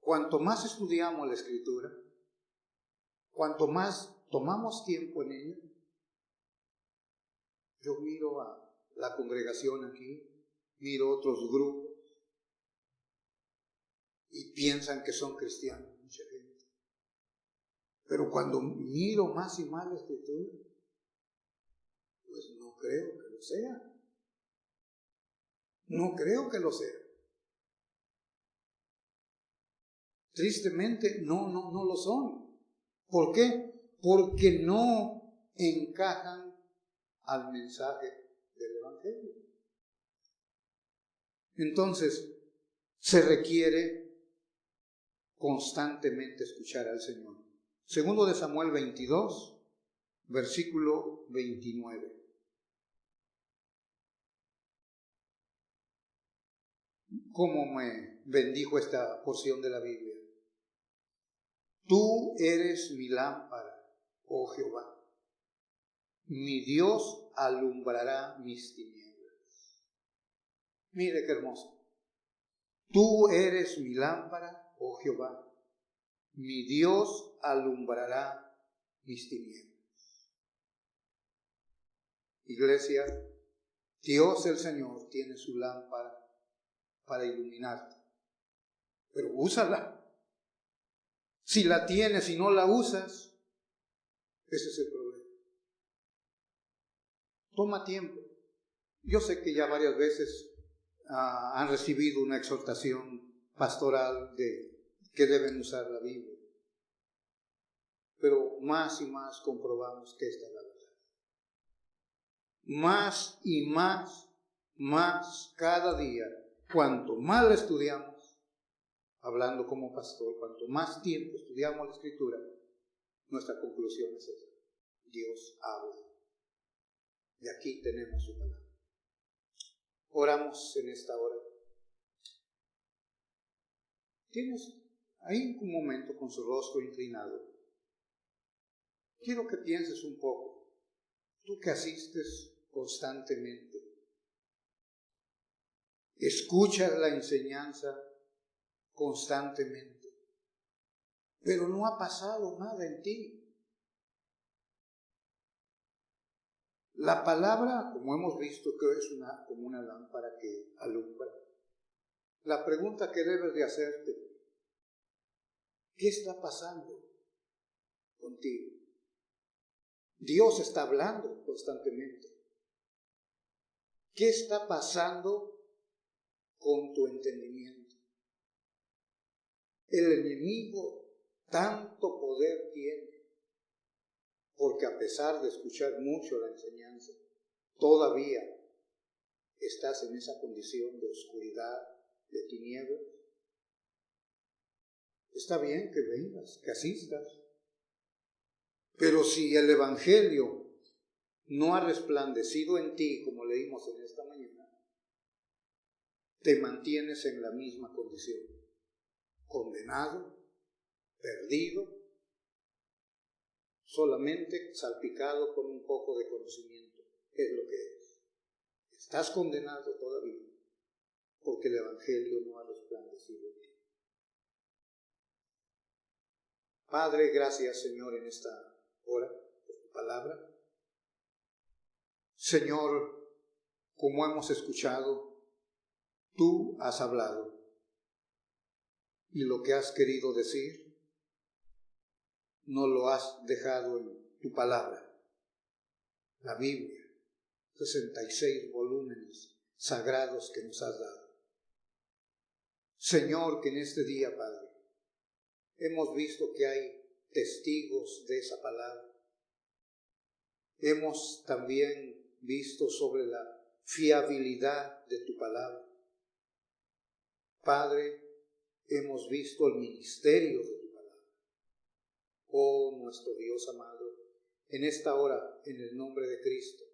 Cuanto más estudiamos la Escritura, cuanto más tomamos tiempo en ella, yo miro a la congregación aquí, miro otros grupos y piensan que son cristianos, mucha gente. Pero cuando miro más y más la Escritura, pues no creo que lo sea. No creo que lo sea. Tristemente no lo son. ¿Por qué? Porque no encajan al mensaje del Evangelio. Entonces, se requiere constantemente escuchar al Señor. Segundo de Samuel 22, versículo 29. ¿Cómo me bendijo esta porción de la Biblia? Tú eres mi lámpara, oh Jehová. Mi Dios alumbrará mis tinieblas. Mire qué hermoso. Tú eres mi lámpara, oh Jehová. Mi Dios alumbrará mis tinieblas. Iglesia, Dios el Señor tiene su lámpara para iluminarte. Pero úsala. Si la tienes y no la usas, ese es el problema. Toma tiempo. Yo sé que ya varias veces han recibido una exhortación pastoral de que deben usar la Biblia. Pero más y más comprobamos que esta es la verdad. Más y más, cada día, cuanto más la estudiamos, hablando como pastor, cuanto más tiempo estudiamos la Escritura, nuestra conclusión es esa: Dios habla. Y aquí tenemos su palabra. Oramos en esta hora. Tienes ahí un momento con su rostro inclinado. Quiero que pienses un poco. Tú que asistes constantemente, escuchas la enseñanza constantemente, pero no ha pasado nada en ti. La palabra, como hemos visto, que es como una lámpara que alumbra. La pregunta que debes de hacerte: ¿qué está pasando contigo? Dios está hablando constantemente. ¿Qué está pasando con tu entendimiento? El enemigo tanto poder tiene, porque a pesar de escuchar mucho la enseñanza, todavía estás en esa condición de oscuridad, de tinieblas. Está bien que vengas, que asistas, pero si el Evangelio no ha resplandecido en ti, como leímos en esta mañana, te mantienes en la misma condición, condenado, perdido, solamente salpicado con un poco de conocimiento. Es lo que eres. Estás condenado todavía, porque el Evangelio no ha resplandecido en ti. Padre, gracias, Señor, en esta hora por tu palabra. Señor, como hemos escuchado, tú has hablado, y lo que has querido decir no lo has dejado en tu palabra, la Biblia, 66 volúmenes sagrados que nos has dado. Señor, que en este día, Padre, hemos visto que hay testigos de esa palabra. Hemos también visto sobre la fiabilidad de tu palabra. Padre, hemos visto el ministerio de tu palabra. Oh, nuestro Dios amado, en esta hora, en el nombre de Cristo,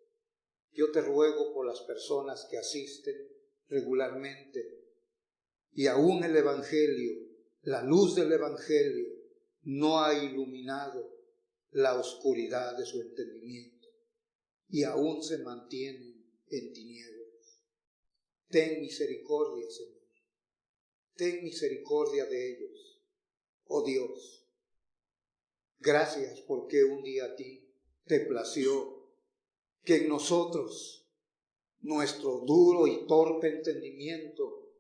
yo te ruego por las personas que asisten regularmente, y aún el Evangelio, la luz del Evangelio, no ha iluminado la oscuridad de su entendimiento, y aún se mantienen en tinieblas. Ten misericordia, Señor. Ten misericordia de ellos, oh Dios. Gracias porque un día a ti te plació que en nosotros, nuestro duro y torpe entendimiento,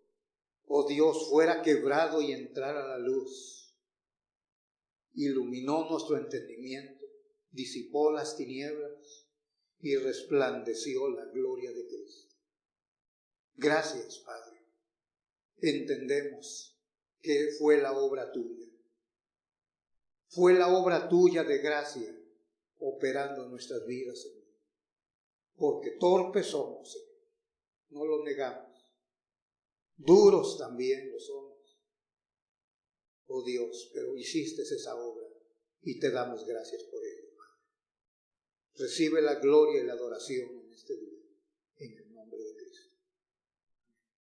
oh Dios, fuera quebrado y entrara la luz. Iluminó nuestro entendimiento, disipó las tinieblas y resplandeció la gloria de Cristo. Gracias, Padre. Entendemos que fue la obra tuya. Fue la obra tuya de gracia operando en nuestras vidas, Señor. Porque torpes somos, Señor. No lo negamos. Duros también lo somos. Oh Dios, pero hiciste esa obra y te damos gracias por ello, Padre. Recibe la gloria y la adoración en este día.